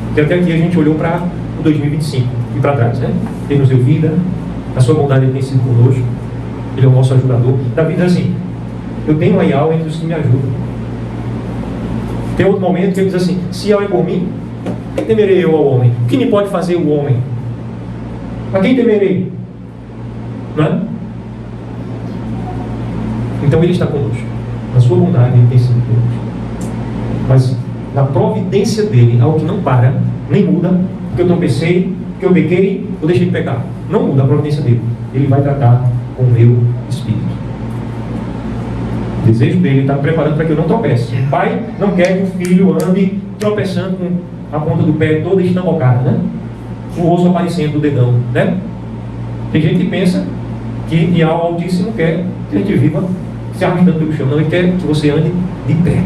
Porque até aqui a gente olhou para o 2025 e para trás, né? Ele nos deu vida, a sua bondade tem sido conosco, Ele é o nosso ajudador. Da vida assim, eu tenho a Ial entre os que me ajudam. Tem outro momento que ele diz assim: se é por mim, quem temerei eu ao homem? O que me pode fazer o homem? A quem temerei? Não é? Então ele está conosco. Na sua bondade ele tem sido conosco. Mas na providência dele, algo que não para, nem muda, porque eu tropecei, porque eu pequei, eu deixei de pecar. Não muda a providência dele. Ele vai tratar com o meu espírito. O desejo dele está me preparando para que eu não tropece. O pai não quer que o filho ande tropeçando com a ponta do pé toda estambocada, né? O osso aparecendo do dedão, né? Tem gente que pensa que o Altíssimo quer que a gente viva se arrastando pelo chão. Não, ele quer que você ande de pé.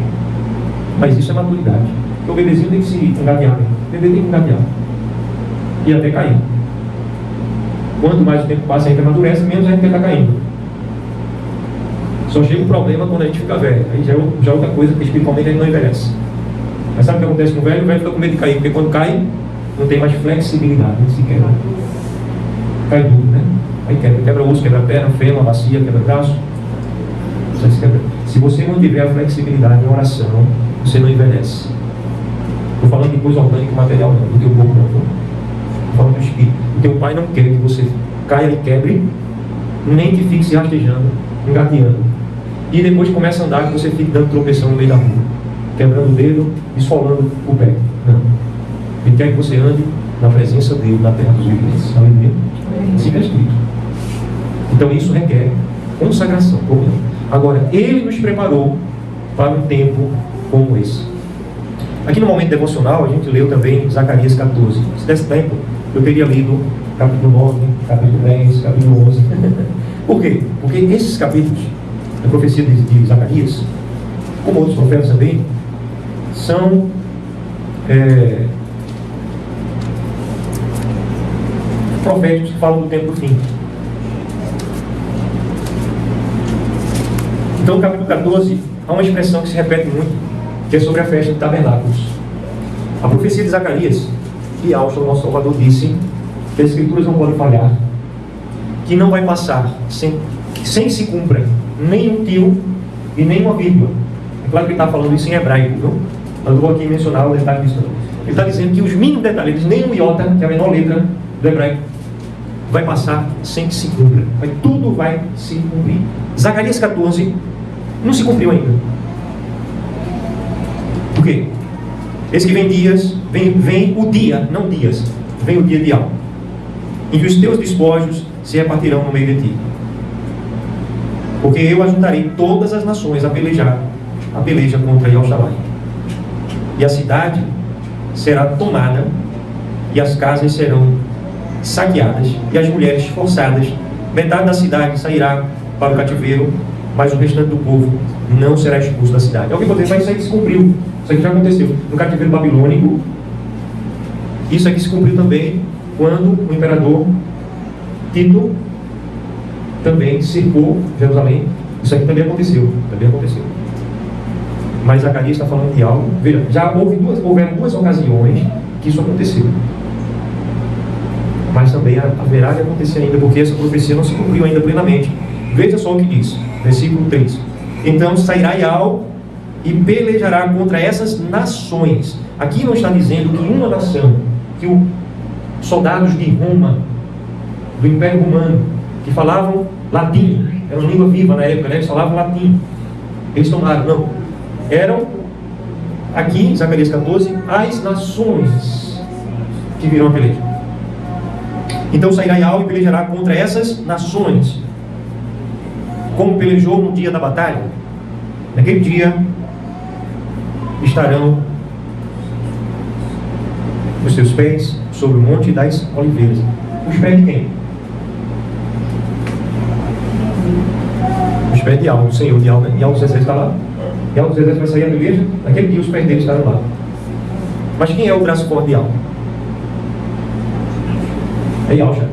Mas isso é maturidade. Porque o bebezinho tem que se engatear. O bebê tem que engatear. E até cair. Quanto mais o tempo passa, a gente amadurece, menos a gente está caindo. Só chega um problema quando a gente fica velho. Aí já é outra coisa, que espiritualmente a gente não envelhece. Mas sabe o que acontece com o velho? O velho fica com medo de cair. Porque quando cai, não tem mais flexibilidade. Não se quebra. Cai duro, né? Aí quebra o osso, quebra a perna, fêmur, a bacia, quebra o braço. Se você não tiver a flexibilidade na oração, você não envelhece. Estou falando de coisa orgânica e material, não. Do teu corpo, não. Estou falando do espírito. O teu pai não quer que você caia e quebre, nem que fique se rastejando, engateando. E depois começa a andar que você fique dando tropeção no meio da rua, quebrando o dedo, esfolando o pé. Não. Ele quer que você ande na presença dele, na terra dos viventes. Aleluia. Assim é escrito. Então isso requer consagração. Agora, ele nos preparou para um tempo como esse. Aqui no momento devocional, a gente leu também Zacarias 14. Se desse tempo, eu teria lido capítulo 9, capítulo 10, capítulo 11. Por quê? Porque esses capítulos da profecia de Zacarias, como outros profetas também, são proféticos que falam do tempo do fim. Então, no capítulo 14, há uma expressão que se repete muito, que é sobre a festa de tabernáculos. A profecia de Zacarias, que Alcho, nosso Salvador, disse que as Escrituras não podem falhar, que não vai passar sem que se cumpra nem um tio e nem uma vírgula. É claro que ele está falando isso em hebraico, viu? Mas eu vou aqui mencionar o detalhe disso. Ele está dizendo que os mínimos detalhes, ele diz, nem um iota, que é a menor letra do hebraico, vai passar sem que se cumpra. Mas tudo vai se cumprir. Zacarias 14 não se cumpriu ainda. Por quê? Esse que vem dias, vem o dia, não dias, vem o dia de algo, em que os teus despojos se repartirão no meio de ti. Porque eu ajuntarei todas as nações a peleja contra Yahushalai. E a cidade será tomada, e as casas serão saqueadas, e as mulheres forçadas. Metade da cidade sairá para o cativeiro, mas o restante do povo não será expulso da cidade. Alguém pode dizer, mas isso aqui se cumpriu. Isso aqui já aconteceu no cativeiro babilônico. Isso aqui se cumpriu também quando o imperador Tito também cercou Jerusalém. Isso aqui também aconteceu. Mas Zacarias está falando de algo. Veja, já houveram duas ocasiões que isso aconteceu. Mas também haverá de acontecer ainda, porque essa profecia não se cumpriu ainda plenamente. Veja só o que diz, versículo 3. Então sairá Yahweh e pelejará contra essas nações. Aqui não está dizendo que uma nação, que os soldados de Roma, do Império Romano, que falavam latim, era uma língua viva na época, né? Eles falavam latim. Eles tomaram, não. Eram, aqui em Zacarias 14, as nações que virão a peleja. Então sairá Yahweh e pelejará contra essas nações, como pelejou no dia da batalha. Naquele dia estarão os seus pés sobre o monte das oliveiras. Os pés de quem? Os pés de Yahweh, o Senhor de Yahweh. Yahweh dos Exércitos está lá. Yahweh dos Exércitos vai sair a peleja. Naquele dia os pés dele estarão lá. Mas quem é o braço forte de Yahweh? É Yahusha.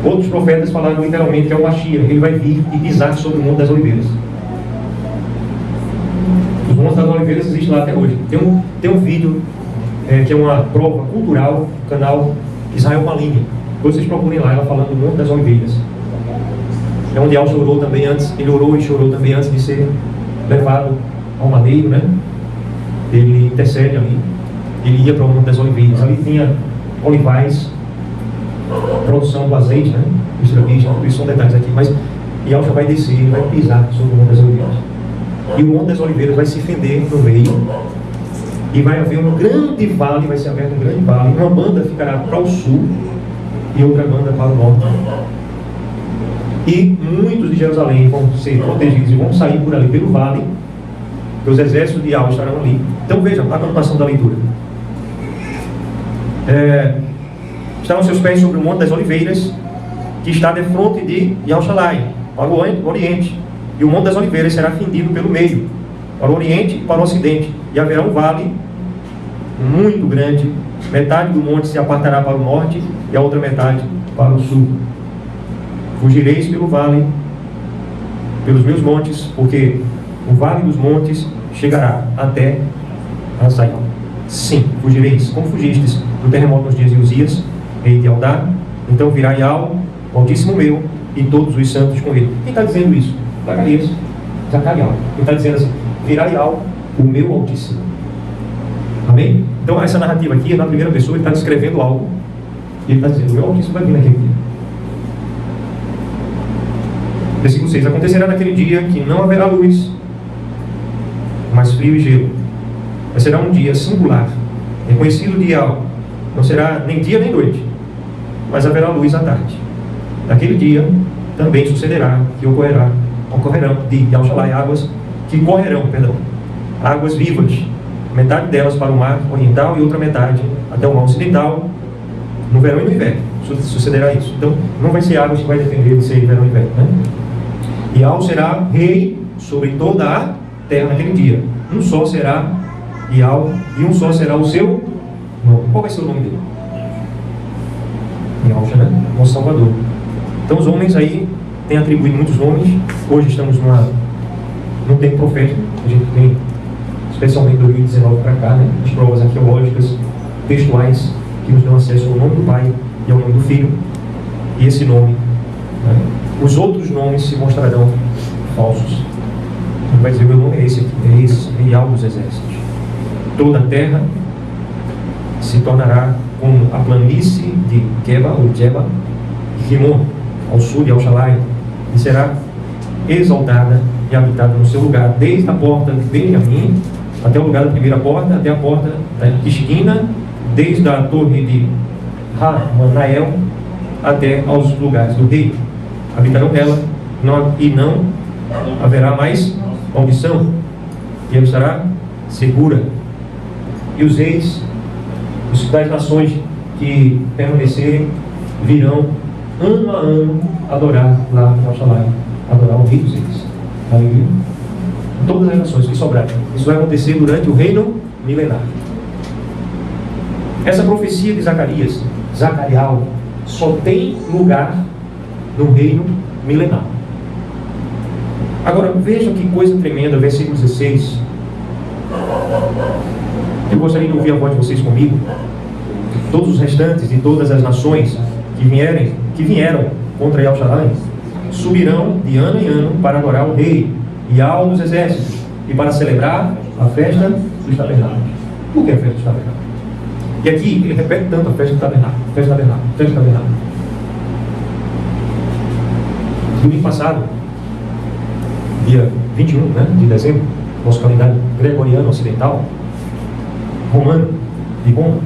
Outros profetas falaram literalmente que é o Mashiach. Ele vai vir e pisar sobre o Monte das Oliveiras. Os Montes das Oliveiras existem lá até hoje. Tem um vídeo que é uma prova cultural, canal Israel Maligno. Depois vocês procurem lá, ela falando do Monte das Oliveiras. É onde Yahusha orou também antes. Ele orou e chorou também antes de ser levado ao madeiro, né? Ele intercede ali. Ele ia para o Monte das Oliveiras. Ali tinha olivais, produção do azeite, né? Isso são detalhes aqui. Mas Yahshua vai descer, ele vai pisar sobre o Monte das Oliveiras. E o Monte das Oliveiras vai se fender no meio. E vai haver um grande vale, vai ser aberto um grande vale. Uma banda ficará para o sul e outra banda para o norte. E muitos de Jerusalém vão ser protegidos e vão sair por ali pelo vale, porque os exércitos de Yahweh estarão ali. Então vejam a continuação da leitura. Estarão seus pés sobre o Monte das Oliveiras, que está de frente de Yaushalai, para o oriente. E o Monte das Oliveiras será fendido pelo meio, para o oriente e para o ocidente. E haverá um vale muito grande. Metade do monte se apartará para o norte e a outra metade para o sul. Fugireis pelo vale, pelos meus montes, porque o vale dos montes chegará até Arasaial. Sim, fugireis, como fugistes do terremoto nos dias de Uzias, rei de Eldá. Então virá Yahweh, o Altíssimo meu, e todos os santos com ele. Quem está dizendo isso? Zacarias. Zacarias. Quem está dizendo assim? Virá Yahweh, o meu Altíssimo. Amém? Então essa narrativa aqui, na primeira pessoa, ele está descrevendo algo. E ele está dizendo, o meu Altíssimo vai vir naquele dia. Versículo 6. Acontecerá naquele dia que não haverá luz, mas frio e gelo. Mas será um dia singular, reconhecido de Yahweh. Não será nem dia nem noite, mas haverá luz à tarde. Naquele dia também sucederá que ocorrerão de Yaushalai águas que correrão, águas vivas, metade delas para o mar oriental e outra metade até o mar ocidental, no verão e no inverno. Sucederá isso. Então não vai ser águas que vai depender de ser verão e inverno, né? Yahweh será rei sobre toda a terra naquele dia. Um só será Yahweh e um só será o seu nome. Qual vai ser o nome dele? Yahweh, né? Nosso Salvador. Então os homens aí têm atribuído muitos nomes. Hoje estamos num tempo profético. A gente tem, especialmente 2019 para cá, né? As provas arqueológicas, textuais, que nos dão acesso ao nome do Pai e ao nome do Filho. E esse nome, né? Os outros nomes se mostrarão falsos. Ele vai dizer, meu nome é esse aqui, é esse, é Yahweh dos exércitos. Toda a terra se tornará como a planície de Geba ou Jeba, Rimon, ao sul de Yaushalai, e será exaltada e habitada no seu lugar, desde a porta de Benjamim até o lugar da primeira porta, até a porta da esquina, desde a torre de Ramanael até aos lugares do rei. Habitarão nela e não haverá mais maldição, e ela estará segura. E os reis das nações que permanecerem virão ano a ano adorar lá em Yaushalai, adorar o rei dos reis. Aleluia. Todas as nações que sobrarem. Isso vai acontecer durante o reino milenar. Essa profecia de Zacarias, Zacarial, só tem lugar no reino milenar. Agora vejam que coisa tremenda, versículo 16. Eu gostaria de ouvir a voz de vocês comigo. Todos os restantes de todas as nações que vieram contra Yaushalai subirão de ano em ano para adorar o rei Yahweh dos exércitos e para celebrar a festa dos tabernáculos. Por que a festa dos tabernáculos? E aqui ele repete tanto a festa do tabernáculo, festa do tabernáculo, festa do tabernáculo. Domingo passado, dia 21, né, de dezembro, nosso calendário gregoriano ocidental, romano, de Roma,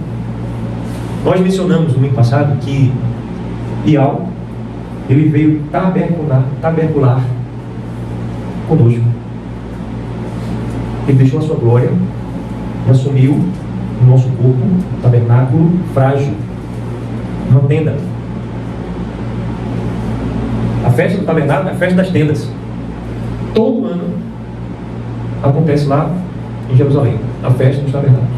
nós mencionamos no domingo passado que Yahweh, ele veio tabercular conosco. Ele deixou a sua glória e assumiu o nosso corpo, tabernáculo frágil, uma tenda. A festa do tabernáculo é a festa das tendas. Todo ano acontece lá em Jerusalém, a festa dos tabernáculos.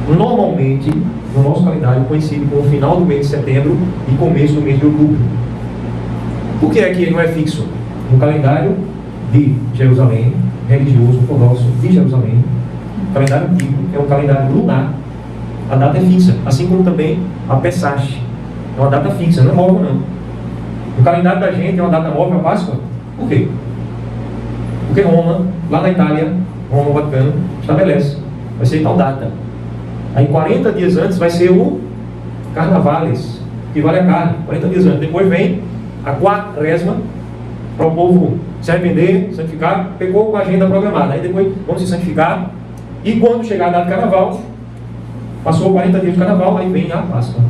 Normalmente, no nosso calendário, coincide com o final do mês de setembro e começo do mês de outubro. Por que é que ele não é fixo? No calendário de Jerusalém, religioso, ortodoxo de Jerusalém, o calendário bíblico é um calendário lunar. A data é fixa, assim como também a Pesach. É uma data fixa, não é móvel não. O calendário da gente é uma data móvel, a Páscoa. Por quê? Porque Roma, lá na Itália, Roma, o Vaticano, estabelece, vai ser tal data. Aí 40 dias antes vai ser o Carnavales, que vale a carne, 40 dias antes. Depois vem a Quaresma, para o povo se arrepender, santificar, pegou com a agenda programada. Aí depois vamos se santificar, e quando chegar a data do Carnaval, passou 40 dias do Carnaval, aí vem a Páscoa.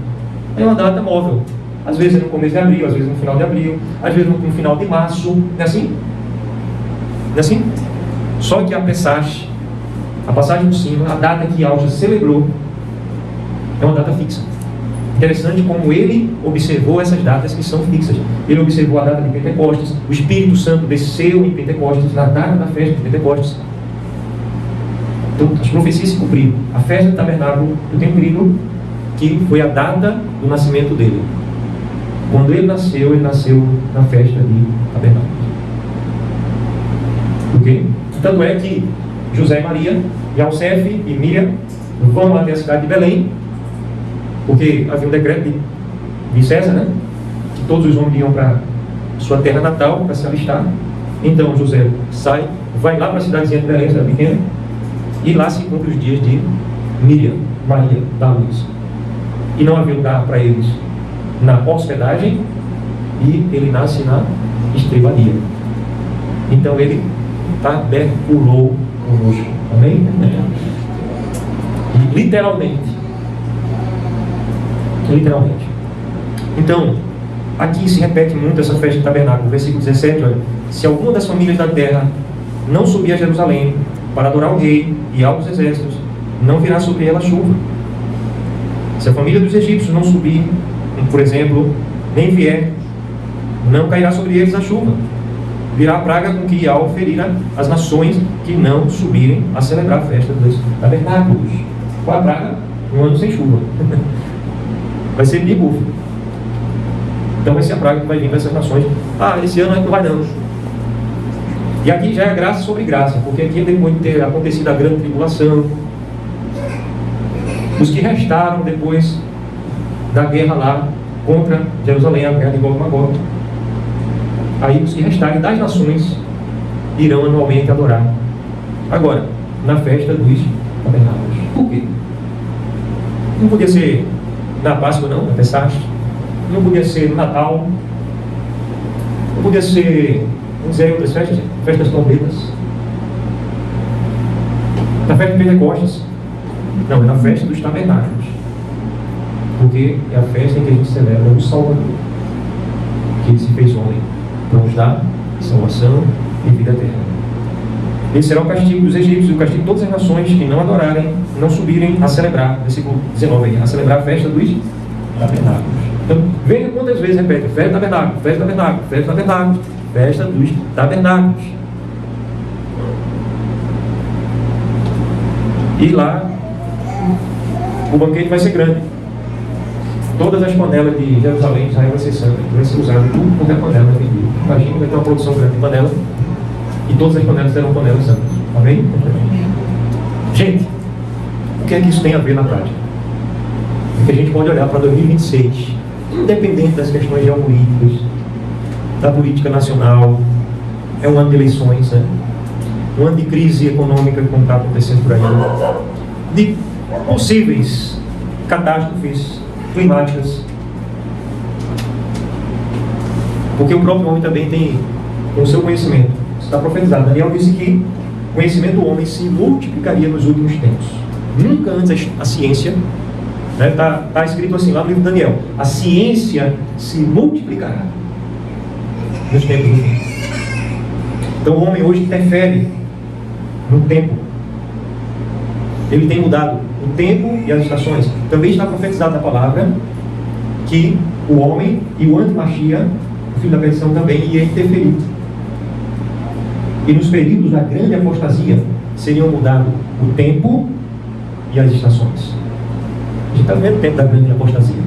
É uma data móvel. Às vezes no começo de abril, às vezes no final de abril, às vezes no final de março. Não é assim? Não é assim? Só que a Pessach, a passagem por cima, a data que Alja celebrou, é uma data fixa. Interessante como ele observou essas datas que são fixas. Ele observou a data de Pentecostes, o Espírito Santo desceu em Pentecostes, na data da festa de Pentecostes. Então, as profecias se cumpriram. A festa do tabernáculo, eu tenho crido que foi a data do nascimento dele. Quando ele nasceu na festa de tabernáculo. Ok? Tanto é que José e Maria, Yosef e Miriam vão até a cidade de Belém, porque havia um decreto de César, né? Que todos os homens iam para sua terra natal para se alistar. Então José sai, vai lá para a cidadezinha de Belém, cidade pequena, e lá se cumpre os dias de Miriam, Maria, da luz. E não havia lugar para eles na hospedagem, e ele nasce na estrebaria. Então ele taberculou conosco. Amém? E literalmente. Então, aqui se repete muito essa festa de tabernáculo. Versículo 17, olha. Se alguma das famílias da terra não subir a Jerusalém para adorar o rei e aos exércitos, não virá sobre ela chuva. Se a família dos egípcios não subir, por exemplo, nem vier, não cairá sobre eles a chuva. Virá a praga com que ao ferir as nações que não subirem a celebrar a festa dos tabernáculos. Qual a praga? Um ano sem chuva. Vai ser dilúvio. Então vai ser a praga que vai vir para essas nações. Esse ano não vai não. E aqui já é graça sobre graça, porque aqui depois de ter acontecido a grande tribulação, os que restaram depois da guerra lá contra Jerusalém, a guerra de Gog e Magog, aí os que restarem das nações irão anualmente adorar. Agora, na festa dos tabernáculos. Por quê? Não podia ser na Páscoa, não, na Pessach. Não podia ser no Natal. Não podia ser, vamos dizer, outras festas, festas trombetas. Na festa de Pentecostes. Não, é na festa dos tabernáculos. Porque é a festa em que a gente celebra o Salvador, que ele se fez homem para nos dar salvação e vida eterna. Esse será o castigo dos egípcios, o castigo de todas as nações que não adorarem, não subirem a celebrar, versículo 19, a celebrar a festa dos tabernáculos. Então, veja quantas vezes repete: festa do tabernáculo, festa do tabernáculo, festa do tabernáculo, festa dos tabernáculos. E lá, o banquete vai ser grande. Todas as panelas de Jerusalém, Israel vai ser santa, vai ser usado tudo quanto é panela vendida. Imagina, vai ter uma produção grande de panela, e todas as panelas serão panelas santas. Amém? Gente, o que é que isso tem a ver na prática? Porque a gente pode olhar para 2026, independente das questões geopolíticas, da política nacional, é um ano de eleições, né? Um ano de crise econômica, como está acontecendo por aí, de possíveis catástrofes climáticas, porque o próprio homem também tem o seu conhecimento. Está profetizado. Daniel disse que o conhecimento do homem se multiplicaria nos últimos tempos. Nunca antes a ciência, está escrito assim lá no livro de Daniel, a ciência se multiplicará nos tempos do fim. Então o homem hoje interfere no tempo. Ele tem mudado o tempo e as estações. Também está profetizado na palavra que o homem e o antimachia, o filho da perdição, também ia interferir. E nos períodos da grande apostasia seriam mudados o tempo e as estações. A gente está vendo o tempo da grande apostasia.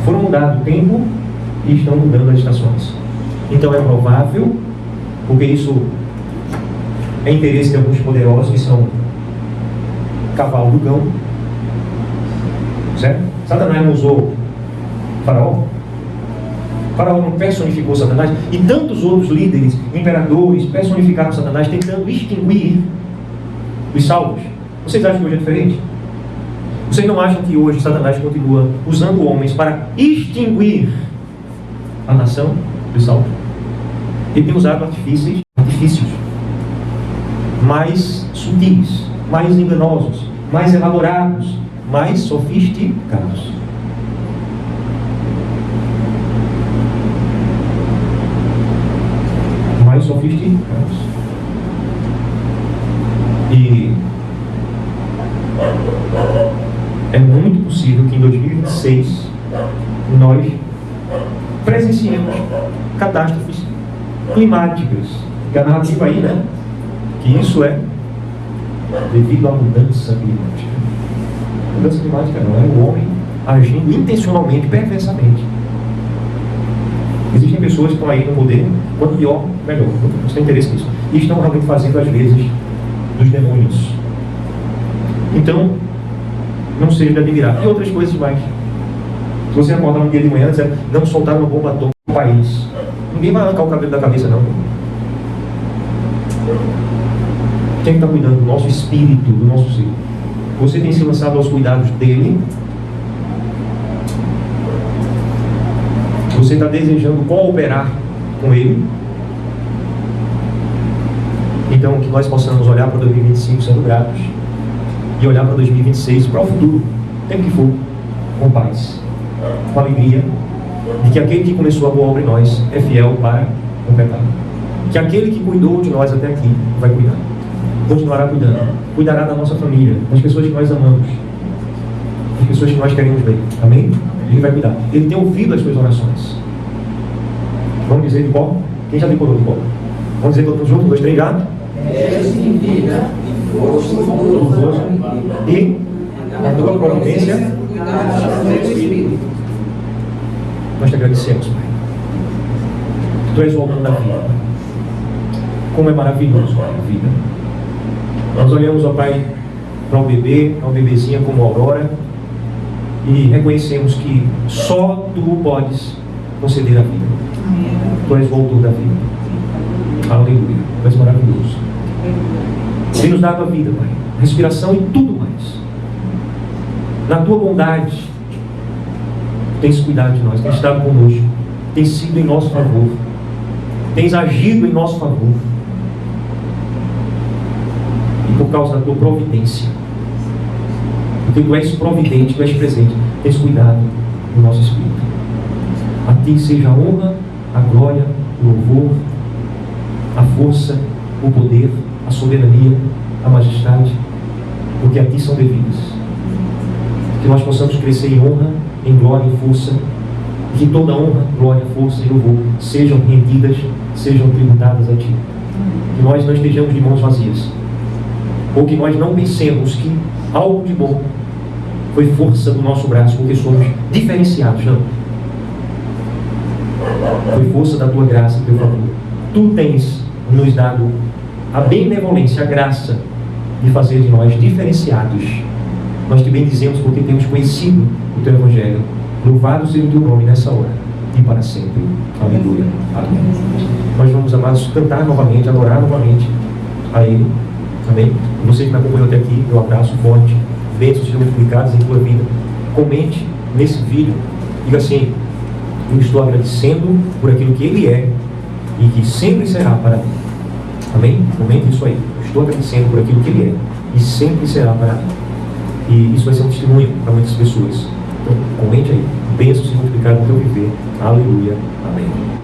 Foram mudados o tempo e estão mudando as estações. Então é provável, porque isso é interesse de alguns poderosos que são cavalo do cão, certo? Satanás não usou Faraó, Faraó não personificou Satanás, e tantos outros líderes, imperadores, personificaram Satanás, tentando extinguir os salvos. Vocês acham que hoje é diferente? Vocês não acham que hoje Satanás continua usando homens para extinguir a nação dos salvos? Ele tem usado artifícios mais sutis, mais enganosos, mais elaborados, mais sofisticados. Mais sofisticados. E é muito possível que em 2026 nós presenciemos catástrofes climáticas. E a narrativa aí, né? Que isso é devido à mudança climática. Mudança climática não é o homem agindo intencionalmente, perversamente. Existem pessoas que estão aí no poder, quanto pior, melhor. Você tem interesse nisso. E estão realmente fazendo, às vezes, dos demônios. Então, não seja de admirar. E outras coisas mais. Se você acordar um dia de manhã e dizer, não soltaram uma bomba atômica no país, ninguém vai arrancar o cabelo da cabeça, não. Quem está cuidando do nosso espírito, do nosso ser? Você tem se lançado aos cuidados dele? Você está desejando cooperar com ele? Então, que nós possamos olhar para 2025 sendo gratos e olhar para 2026, para o futuro, tempo que for, com paz, com alegria, de que aquele que começou a boa obra em nós é fiel para completar. Que aquele que cuidou de nós até aqui vai cuidar, continuará cuidando, cuidará da nossa família, das pessoas que nós amamos, das pessoas que nós queremos bem. Amém? Ele vai cuidar. Ele tem ouvido as suas orações. Vamos dizer de qual? Quem já decorou de qual? Vamos dizer todos juntos? 1, 2, 3, já?
Em vida,
e a tua providência. Nós te agradecemos, Pai. Tu és o autor da vida. Como é maravilhoso a vida. Nós olhamos, ó Pai, para o bebê, a bebezinha como Aurora, e reconhecemos que só Tu podes conceder a vida. Tu és o autor da vida. Aleluia. Tu és maravilhoso. Tem nos dado a vida, Pai, respiração e tudo mais. Na Tua bondade, tens cuidado de nós, tens estado conosco, tens sido em nosso favor, tens agido em nosso favor. E por causa da Tua providência, porque Tu és providente, Tu és presente, tens cuidado do nosso espírito. A Ti seja a honra, a glória, o louvor, a força, o poder, a soberania, a majestade, porque a Ti são devidas. Que nós possamos crescer em honra, em glória e força, e que toda honra, glória, força e louvor sejam rendidas, sejam tributadas a Ti. Que nós não estejamos de mãos vazias, ou que nós não pensemos que algo de bom foi força do nosso braço, porque somos diferenciados, não. Foi força da Tua graça e Teu favor. Tu tens nos dado a benevolência, a graça de fazer de nós diferenciados. Nós te bendizemos porque temos conhecido o Teu Evangelho. Louvado seja o Teu nome nessa hora e para sempre. Aleluia. Amém. Nós vamos, amados, cantar novamente, adorar novamente a Ele. Amém? Você que me acompanhou até aqui, meu abraço forte. Bênçãos sejam multiplicadas em tua vida. Comente nesse vídeo. Diga assim: eu estou agradecendo por aquilo que Ele é e que sempre será para mim. Amém? Comente isso aí. Eu estou agradecendo por aquilo que Ele é e sempre será para mim. E isso vai ser um testemunho para muitas pessoas. Então, comente aí. Bênçãos sejam multiplicadas no teu viver. Aleluia. Amém.